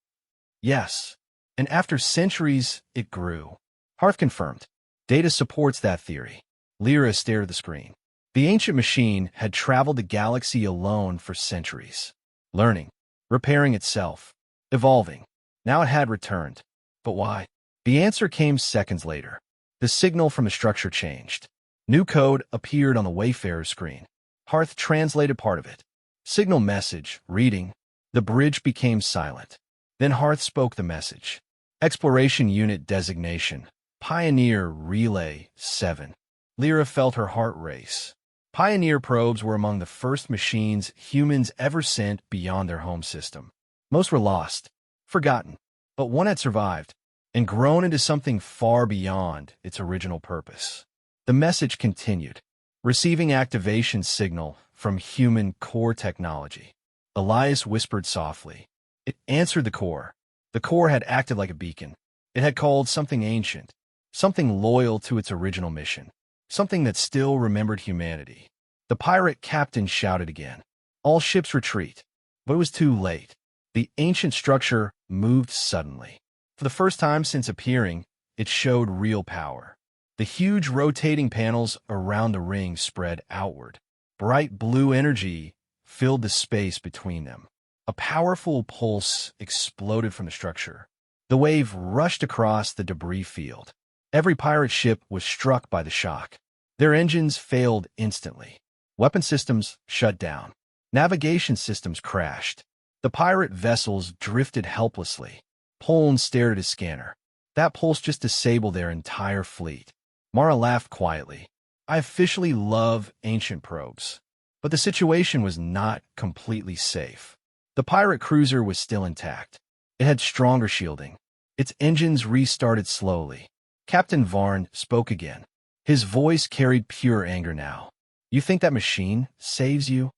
"Yes. And after centuries, it grew." Hearth confirmed. "Data supports that theory." Lyra stared at the screen. The ancient machine had traveled the galaxy alone for centuries, learning, repairing itself, evolving. Now it had returned. But why? The answer came seconds later. The signal from the structure changed. New code appeared on the Wayfarer's screen. Hearth translated part of it. Signal message, reading. The bridge became silent. Then Hearth spoke the message. Exploration Unit Designation. Pioneer Relay 7. Lyra felt her heart race. Pioneer probes were among the first machines humans ever sent beyond their home system. Most were lost, forgotten, but one had survived and grown into something far beyond its original purpose. The message continued, receiving activation signal from human core technology. Elias whispered softly. It answered the core. The core had acted like a beacon. It had called something ancient, something loyal to its original mission, something that still remembered humanity. The pirate captain shouted again. All ships retreat. But it was too late. The ancient structure moved suddenly. For the first time since appearing, it showed real power. The huge rotating panels around the ring spread outward. Bright blue energy filled the space between them. A powerful pulse exploded from the structure. The wave rushed across the debris field. Every pirate ship was struck by the shock. Their engines failed instantly. Weapon systems shut down. Navigation systems crashed. The pirate vessels drifted helplessly. Poland stared at his scanner. That pulse just disabled their entire fleet. Mara laughed quietly. I officially love ancient probes. But the situation was not completely safe. The pirate cruiser was still intact. It had stronger shielding. Its engines restarted slowly. Captain Varn spoke again. His voice carried pure anger now. You think that machine saves you?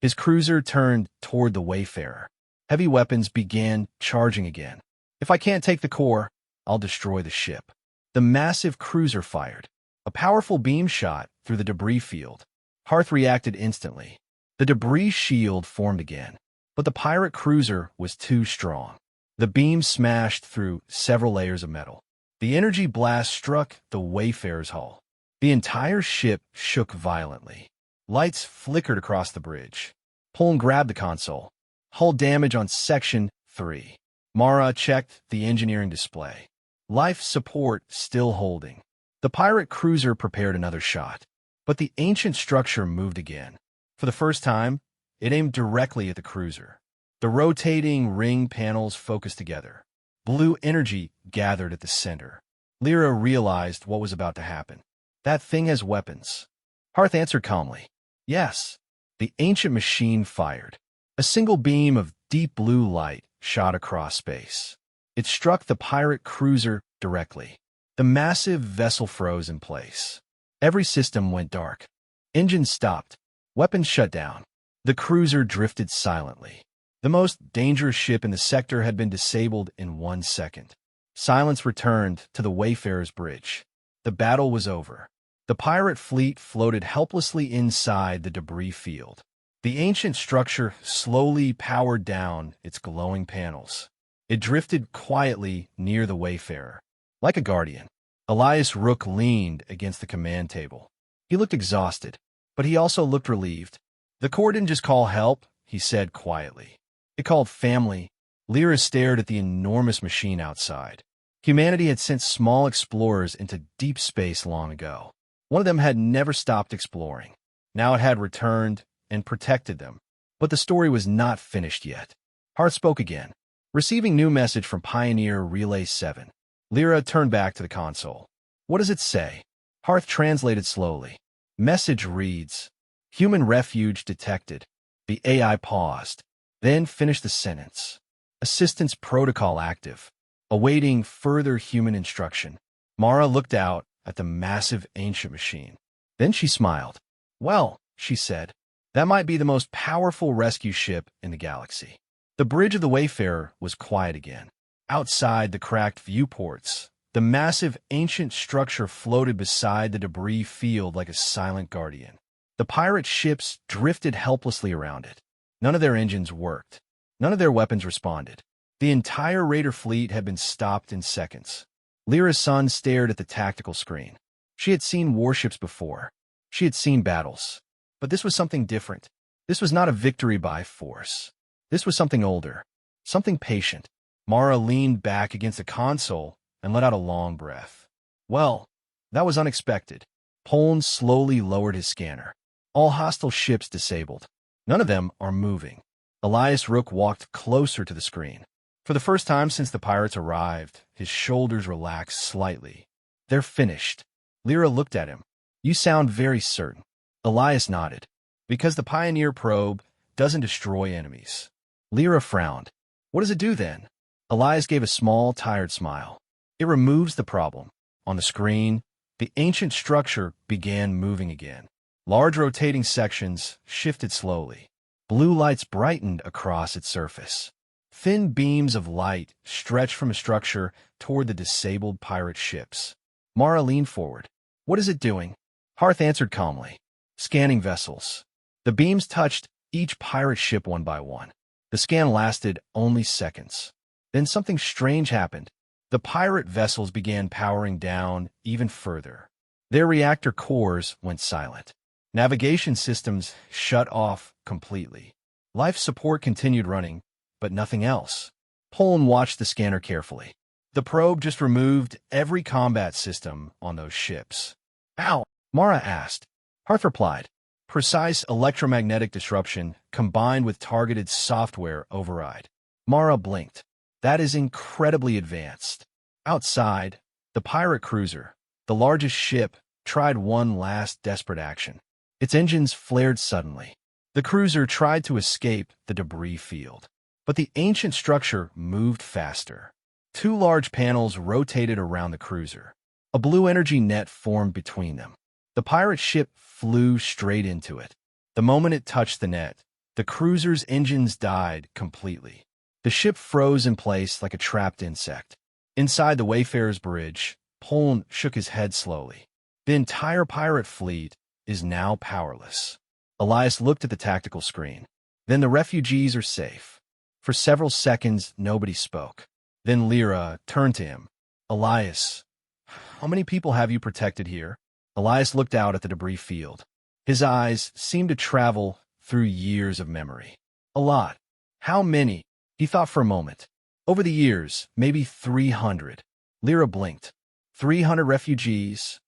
His cruiser turned toward the Wayfarer. Heavy weapons began charging again. If I can't take the core, I'll destroy the ship. The massive cruiser fired. A powerful beam shot through the debris field. Hearth reacted instantly. The debris shield formed again. But the pirate cruiser was too strong. The beam smashed through several layers of metal. The energy blast struck the Wayfarer's hull. The entire ship shook violently. Lights flickered across the bridge. Poland grabbed the console. Hull damage on Section 3. Mara checked the engineering display. Life support still holding. The pirate cruiser prepared another shot. But the ancient structure moved again. For the first time, it aimed directly at the cruiser. The rotating ring panels focused together. Blue energy gathered at the center. Lyra realized what was about to happen. That thing has weapons. Hearth answered calmly. Yes. The ancient machine fired. A single beam of deep blue light shot across space. It struck the pirate cruiser directly. The massive vessel froze in place. Every system went dark. Engines stopped. Weapons shut down. The cruiser drifted silently. The most dangerous ship in the sector had been disabled in 1 second. Silence returned to the Wayfarer's bridge. The battle was over. The pirate fleet floated helplessly inside the debris field. The ancient structure slowly powered down its glowing panels. It drifted quietly near the Wayfarer. Like a guardian, Elias Rook leaned against the command table. He looked exhausted, but he also looked relieved. The Corps didn't just call help, he said quietly. It called family. Lyra stared at the enormous machine outside. Humanity had sent small explorers into deep space long ago. One of them had never stopped exploring. Now it had returned and protected them. But the story was not finished yet. Hearth spoke again. Receiving new message from Pioneer Relay 7. Lyra turned back to the console. What does it say? Hearth translated slowly. Message reads, Human refuge detected. The AI paused, then finished the sentence. Assistance protocol active. Awaiting further human instruction. Mara looked out at the massive ancient machine. Then she smiled. Well, she said, that might be the most powerful rescue ship in the galaxy. The bridge of the Wayfarer was quiet again. Outside the cracked viewports, the massive ancient structure floated beside the debris field like a silent guardian. The pirate ships drifted helplessly around it. None of their engines worked. None of their weapons responded. The entire raider fleet had been stopped in seconds. Lyra's son stared at the tactical screen. She had seen warships before. She had seen battles. But this was something different. This was not a victory by force. This was something older, something patient. Mara leaned back against the console and let out a long breath. Well, that was unexpected. Poln slowly lowered his scanner. All hostile ships disabled. None of them are moving. Elias Rook walked closer to the screen. For the first time since the pirates arrived, his shoulders relaxed slightly. They're finished. Lyra looked at him. You sound very certain. Elias nodded. Because the Pioneer probe doesn't destroy enemies. Lyra frowned. What does it do then? Elias gave a small, tired smile. It removes the problem. On the screen, the ancient structure began moving again. Large rotating sections shifted slowly. Blue lights brightened across its surface. Thin beams of light stretched from the structure toward the disabled pirate ships. Mara leaned forward. What is it doing? Hearth answered calmly. Scanning vessels. The beams touched each pirate ship one by one. The scan lasted only seconds. Then something strange happened. The pirate vessels began powering down even further. Their reactor cores went silent. Navigation systems shut off completely. Life support continued running, but nothing else. Poln watched the scanner carefully. The probe just removed every combat system on those ships. Ow, Mara asked. Hearth replied. Precise electromagnetic disruption combined with targeted software override. Mara blinked. That is incredibly advanced. Outside, the pirate cruiser, the largest ship, tried one last desperate action. Its engines flared suddenly. The cruiser tried to escape the debris field. But the ancient structure moved faster. Two large panels rotated around the cruiser. A blue energy net formed between them. The pirate ship flew straight into it. The moment it touched the net, the cruiser's engines died completely. The ship froze in place like a trapped insect. Inside the Wayfarer's bridge, Poln shook his head slowly. The entire pirate fleet is now powerless. Elias looked at the tactical screen. Then the refugees are safe. For several seconds, nobody spoke. Then Lyra turned to him. Elias, how many people have you protected here? Elias looked out at the debris field. His eyes seemed to travel through years of memory. A lot. How many? He thought for a moment. Over the years, maybe 300. Lyra blinked. 300 refugees?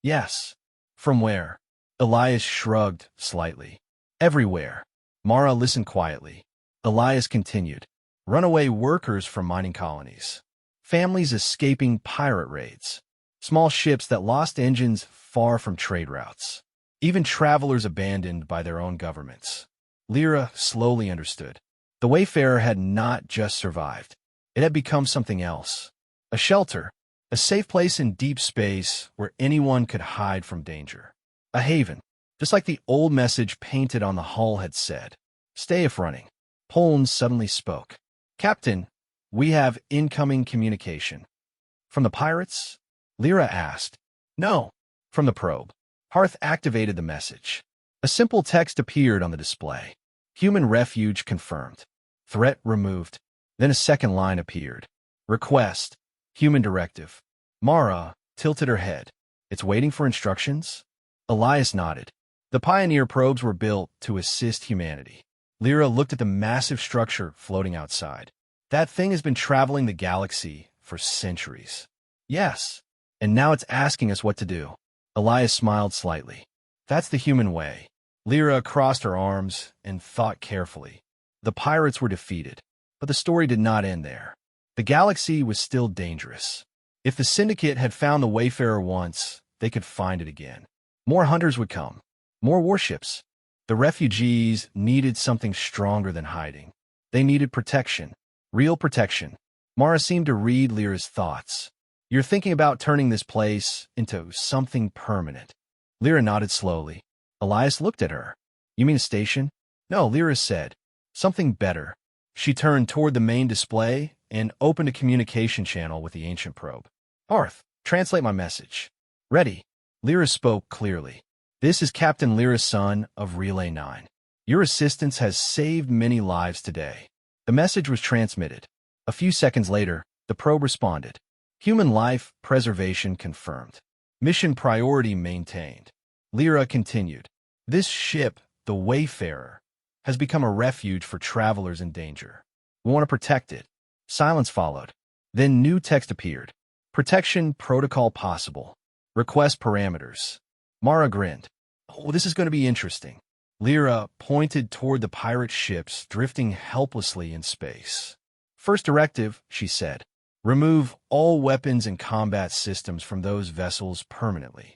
Yes. From where? Elias shrugged slightly. Everywhere. Mara listened quietly. Elias continued. Runaway workers from mining colonies. Families escaping pirate raids. Small ships that lost engines far from trade routes. Even travelers abandoned by their own governments. Lyra slowly understood. The Wayfarer had not just survived. It had become something else. A shelter. A safe place in deep space where anyone could hide from danger. A haven. Just like the old message painted on the hull had said. Stay if running. Poln suddenly spoke. Captain, we have incoming communication. From the pirates? Lyra asked. No. From the probe. Hearth activated the message. A simple text appeared on the display. Human refuge confirmed. Threat removed. Then a second line appeared. Request. Human directive. Mara tilted her head. It's waiting for instructions? Elias nodded. The Pioneer probes were built to assist humanity. Lyra looked at the massive structure floating outside. That thing has been traveling the galaxy for centuries. Yes, and now it's asking us what to do. Elias smiled slightly. That's the human way. Lyra crossed her arms and thought carefully. The pirates were defeated, but the story did not end there. The galaxy was still dangerous. If the Syndicate had found the Wayfarer once, they could find it again. More hunters would come. More warships. The refugees needed something stronger than hiding. They needed protection. Real protection. Mara seemed to read Lyra's thoughts. You're thinking about turning this place into something permanent. Lyra nodded slowly. Elias looked at her. You mean a station? No, Lyra said. Something better. She turned toward the main display and opened a communication channel with the ancient probe. Arth, translate my message. Ready. Lyra spoke clearly. This is Captain Lyra's son of Relay 9. Your assistance has saved many lives today. The message was transmitted. A few seconds later, the probe responded. Human life preservation confirmed. Mission priority maintained. Lyra continued. This ship, the Wayfarer, has become a refuge for travelers in danger. We want to protect it. Silence followed. Then new text appeared. Protection protocol possible. Request parameters. Mara grinned. Oh, this is going to be interesting. Lyra pointed toward the pirate ships drifting helplessly in space. First directive, she said. Remove all weapons and combat systems from those vessels permanently.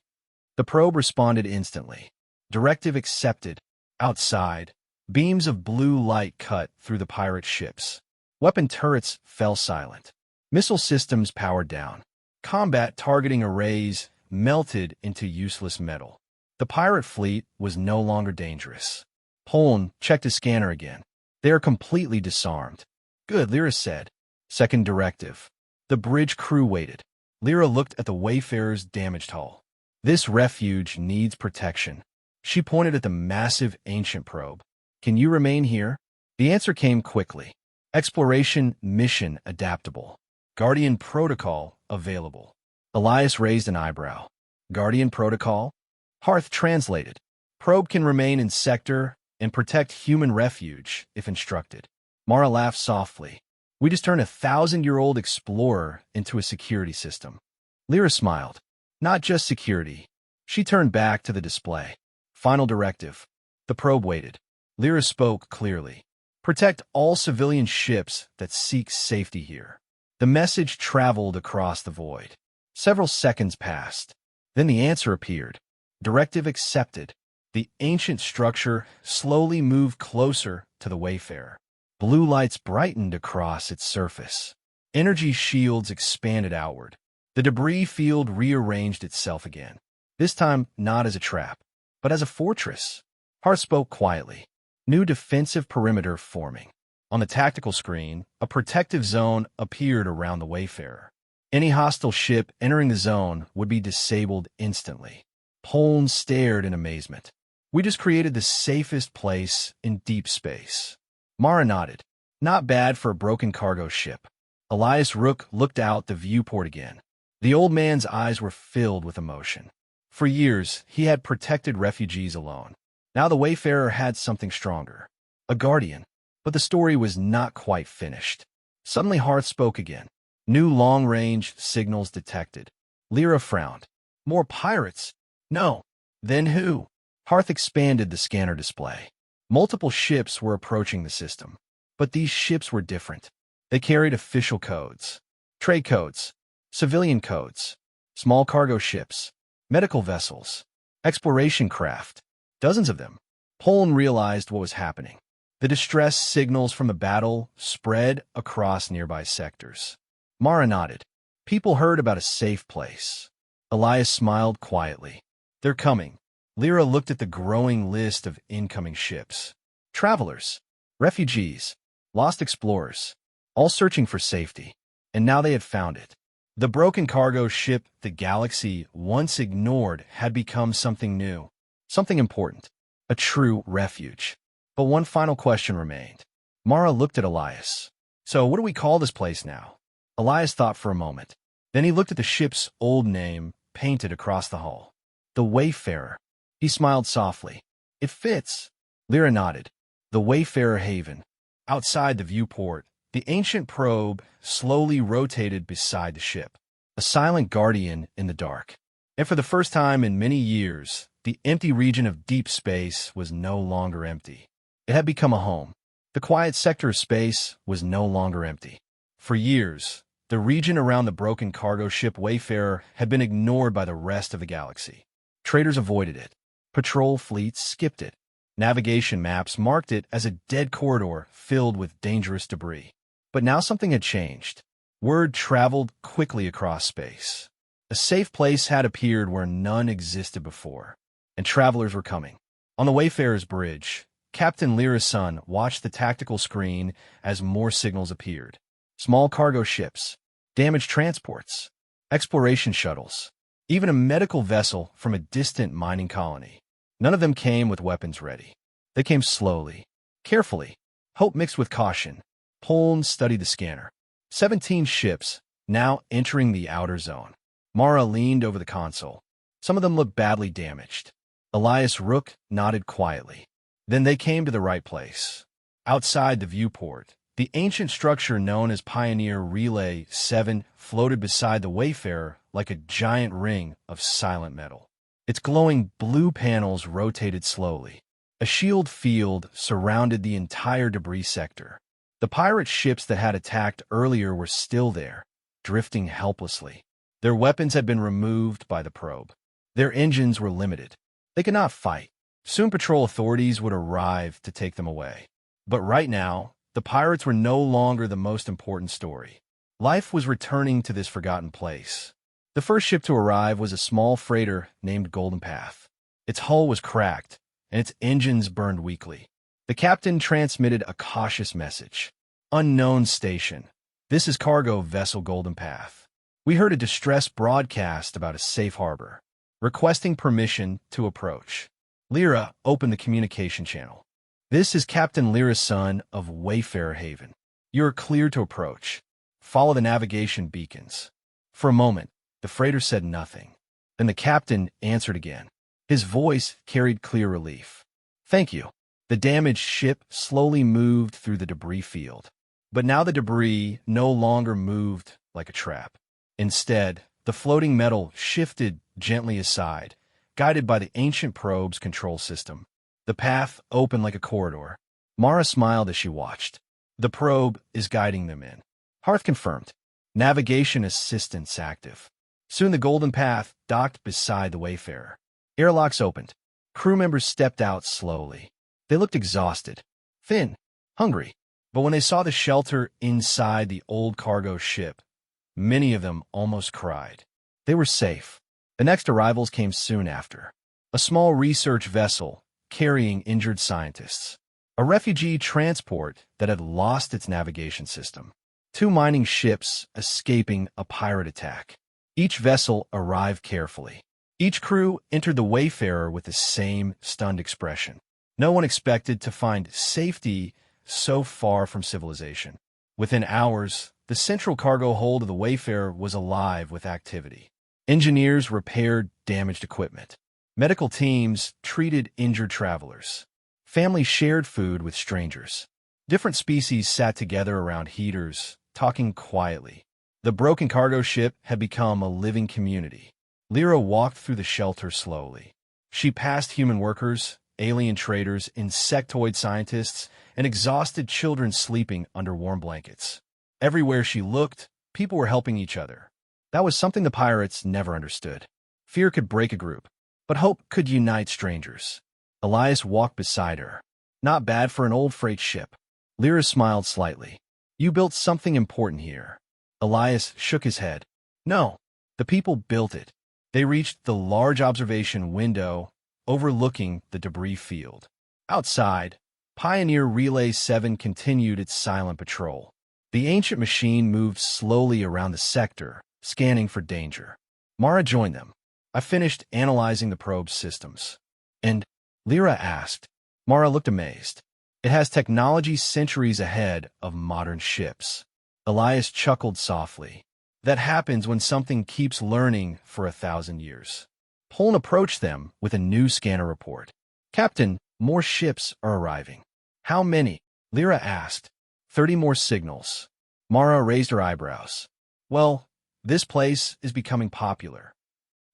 The probe responded instantly. Directive accepted. Outside, beams of blue light cut through the pirate ships. Weapon turrets fell silent. Missile systems powered down. Combat targeting arrays melted into useless metal. The pirate fleet was no longer dangerous. Poln checked his scanner again. They are completely disarmed. Good, Lyra said. Second directive. The bridge crew waited. Lyra looked at the Wayfarer's damaged hull. This refuge needs protection. She pointed at the massive ancient probe. Can you remain here? The answer came quickly. Exploration mission adaptable. Guardian protocol available. Elias raised an eyebrow. Guardian protocol? Hearth translated. Probe can remain in sector and protect human refuge if instructed. Mara laughed softly. We just turned a 1,000-year-old explorer into a security system. Lyra smiled. Not just security. She turned back to the display. Final directive. The probe waited. Lyra spoke clearly. Protect all civilian ships that seek safety here. The message traveled across the void. Several seconds passed. Then the answer appeared. Directive accepted. The ancient structure slowly moved closer to the Wayfarer. Blue lights brightened across its surface. Energy shields expanded outward. The debris field rearranged itself again. This time not as a trap, but as a fortress. Hart spoke quietly. New defensive perimeter forming. On the tactical screen, a protective zone appeared around the Wayfarer. Any hostile ship entering the zone would be disabled instantly. Poln stared in amazement. We just created the safest place in deep space. Mara nodded. Not bad for a broken cargo ship. Elias Rook looked out the viewport again. The old man's eyes were filled with emotion. For years, he had protected refugees alone. Now the Wayfarer had something stronger. A guardian. But the story was not quite finished. Suddenly Hearth spoke again. New long-range signals detected. Lyra frowned. More pirates? No. Then who? Hearth expanded the scanner display. Multiple ships were approaching the system. But these ships were different. They carried official codes. Trade codes. Civilian codes. Small cargo ships. Medical vessels. Exploration craft. Dozens of them. Poln realized what was happening. The distress signals from the battle spread across nearby sectors. Mara nodded. People heard about a safe place. Elias smiled quietly. They're coming. Lyra looked at the growing list of incoming ships. Travelers, refugees, lost explorers, all searching for safety. And now they had found it. The broken cargo ship the galaxy once ignored had become something new, something important, a true refuge. But one final question remained. Mara looked at Elias. So what do we call this place now? Elias thought for a moment. Then he looked at the ship's old name painted across the hull. The Wayfarer. He smiled softly. It fits. Lyra nodded. The Wayfarer Haven. Outside the viewport, the ancient probe slowly rotated beside the ship, a silent guardian in the dark. And for the first time in many years, the empty region of deep space was no longer empty. It had become a home. The quiet sector of space was no longer empty. For years, the region around the broken cargo ship Wayfarer had been ignored by the rest of the galaxy. Traders avoided it. Patrol fleets skipped it. Navigation maps marked it as a dead corridor filled with dangerous debris. But now something had changed. Word traveled quickly across space. A safe place had appeared where none existed before, and travelers were coming. On the Wayfarer's bridge, Captain Lyra's son watched the tactical screen as more signals appeared. Small cargo ships, damaged transports, exploration shuttles, even a medical vessel from a distant mining colony. None of them came with weapons ready. They came slowly, carefully, hope mixed with caution. Poln studied the scanner. 17 ships, now entering the outer zone. Mara leaned over the console. Some of them looked badly damaged. Elias Rook nodded quietly. Then they came to the right place. Outside the viewport, the ancient structure known as Pioneer Relay 7 floated beside the Wayfarer like a giant ring of silent metal. Its glowing blue panels rotated slowly. A shield field surrounded the entire debris sector. The pirate ships that had attacked earlier were still there, drifting helplessly. Their weapons had been removed by the probe. Their engines were limited. They could not fight. Soon patrol authorities would arrive to take them away. But right now, the pirates were no longer the most important story. Life was returning to this forgotten place. The first ship to arrive was a small freighter named Golden Path. Its hull was cracked, and its engines burned weakly. The captain transmitted a cautious message. Unknown station. This is cargo vessel Golden Path. We heard a distress broadcast about a safe harbor, requesting permission to approach. Lyra opened the communication channel. This is Captain Lyra's son of Wayfarer Haven. You are clear to approach. Follow the navigation beacons. For a moment, the freighter said nothing. Then the captain answered again. His voice carried clear relief. Thank you. The damaged ship slowly moved through the debris field. But now the debris no longer moved like a trap. Instead, the floating metal shifted gently aside, guided by the ancient probe's control system. The path opened like a corridor. Mara smiled as she watched. The probe is guiding them in. Hearth confirmed. Navigation assistance active. Soon the Golden Path docked beside the Wayfarer. Airlocks opened. Crew members stepped out slowly. They looked exhausted, thin, hungry. But when they saw the shelter inside the old cargo ship, many of them almost cried. They were safe. The next arrivals came soon after. A small research vessel carrying injured scientists. A refugee transport that had lost its navigation system. 2 mining ships escaping a pirate attack. Each vessel arrived carefully. Each crew entered the Wayfarer with the same stunned expression. No one expected to find safety so far from civilization. Within hours, the central cargo hold of the Wayfarer was alive with activity. Engineers repaired damaged equipment. Medical teams treated injured travelers. Families shared food with strangers. Different species sat together around heaters, talking quietly. The broken cargo ship had become a living community. Lyra walked through the shelter slowly. She passed human workers, alien traders, insectoid scientists, and exhausted children sleeping under warm blankets. Everywhere she looked, people were helping each other. That was something the pirates never understood. Fear could break a group, but hope could unite strangers. Elias walked beside her. Not bad for an old freight ship. Lyra smiled slightly. You built something important here. Elias shook his head. No, the people built it. They reached the large observation window overlooking the debris field. Outside, Pioneer Relay 7 continued its silent patrol. The ancient machine moved slowly around the sector, scanning for danger. Mara joined them. I finished analyzing the probe's systems. And Lyra asked. Mara looked amazed. It has technology centuries ahead of modern ships. Elias chuckled softly. That happens when something keeps learning for 1,000 years. Poln approached them with a new scanner report. Captain, More ships are arriving. How many? Lyra asked. 30 more signals. Mara raised her eyebrows. Well, this place is becoming popular.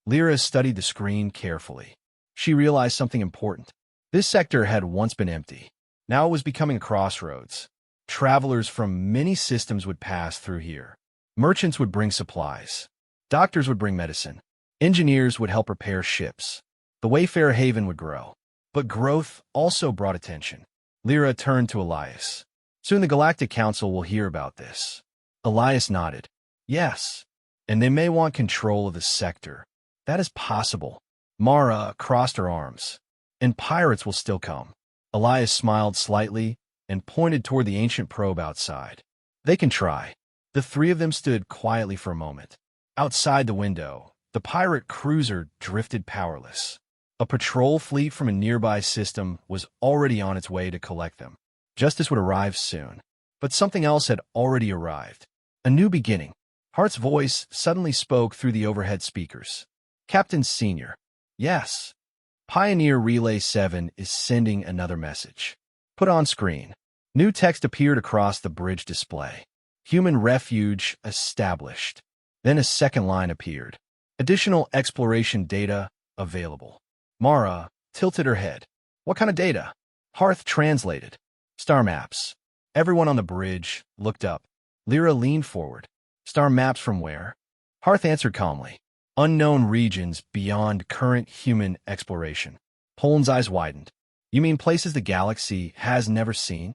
Lyra studied the screen carefully. She realized something important. This sector had once been empty. Now it was becoming a crossroads. Travelers from many systems would pass through here. Merchants would bring supplies. Doctors would bring medicine. Engineers would help repair ships. The Wayfarer Haven would grow. But growth also brought attention. Lyra turned to Elias. Soon the Galactic Council will hear about this. Elias nodded. Yes, and they may want control of the sector. That is possible. Mara crossed her arms. And pirates will still come. Elias smiled slightly and pointed toward the ancient probe outside. They can try. The three of them stood quietly for a moment. Outside the window, the pirate cruiser drifted powerless. A patrol fleet from a nearby system was already on its way to collect them. Justice would arrive soon. But something else had already arrived. A new beginning. Hart's voice suddenly spoke through the overhead speakers. Captain Senior. Yes. Pioneer Relay 7 is sending another message. Put on screen. New text appeared across the bridge display. Human refuge established. Then a second line appeared. Additional exploration data available. Mara tilted her head. What kind of data? Hearth translated. Star maps. Everyone on the bridge looked up. Lyra leaned forward. Star maps from where? Hearth answered calmly. Unknown regions beyond current human exploration. Poland's eyes widened. You mean places the galaxy has never seen?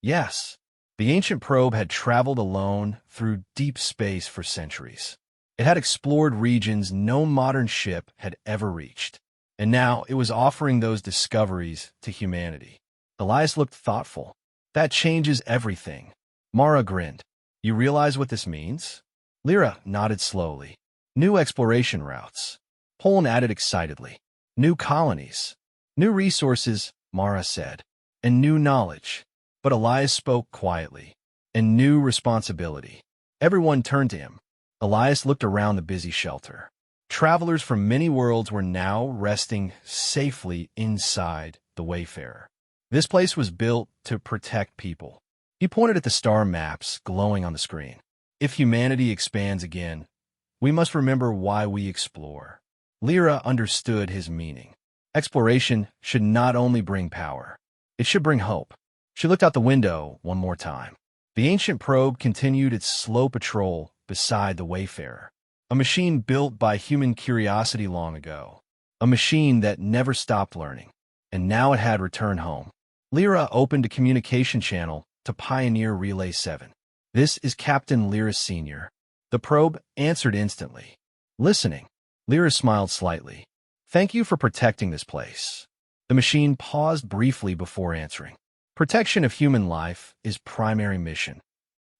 Yes. The ancient probe had traveled alone through deep space for centuries. It had explored regions no modern ship had ever reached. And now it was offering those discoveries to humanity. Elias looked thoughtful. That changes everything. Mara grinned. You realize what this means? Lyra nodded slowly. New exploration routes. Poland added excitedly. New colonies. New resources, Mara said. And new knowledge. But Elias spoke quietly. And new responsibility. Everyone turned to him. Elias looked around the busy shelter. Travelers from many worlds were now resting safely inside the Wayfarer. This place was built to protect people. He pointed at the star maps glowing on the screen. If humanity expands again, we must remember why we explore. Lyra understood his meaning. Exploration should not only bring power, it should bring hope. She looked out the window one more time. The ancient probe continued its slow patrol beside the Wayfarer. A machine built by human curiosity long ago. A machine that never stopped learning. And now it had returned home. Lyra opened a communication channel to Pioneer Relay 7. This is Captain Lyra Sr. The probe answered instantly. Listening. Lyra smiled slightly. Thank you for protecting this place. The machine paused briefly before answering. Protection of human life is primary mission.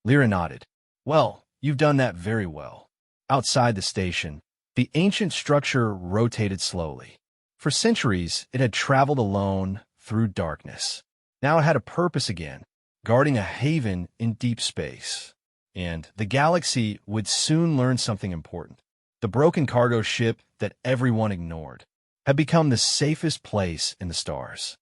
Lyra nodded. Well, you've done that very well. Outside the station, the ancient structure rotated slowly. For centuries, it had traveled alone through darkness. Now it had a purpose again, guarding a haven in deep space. And the galaxy would soon learn something important. The broken cargo ship that everyone ignored had become the safest place in the stars.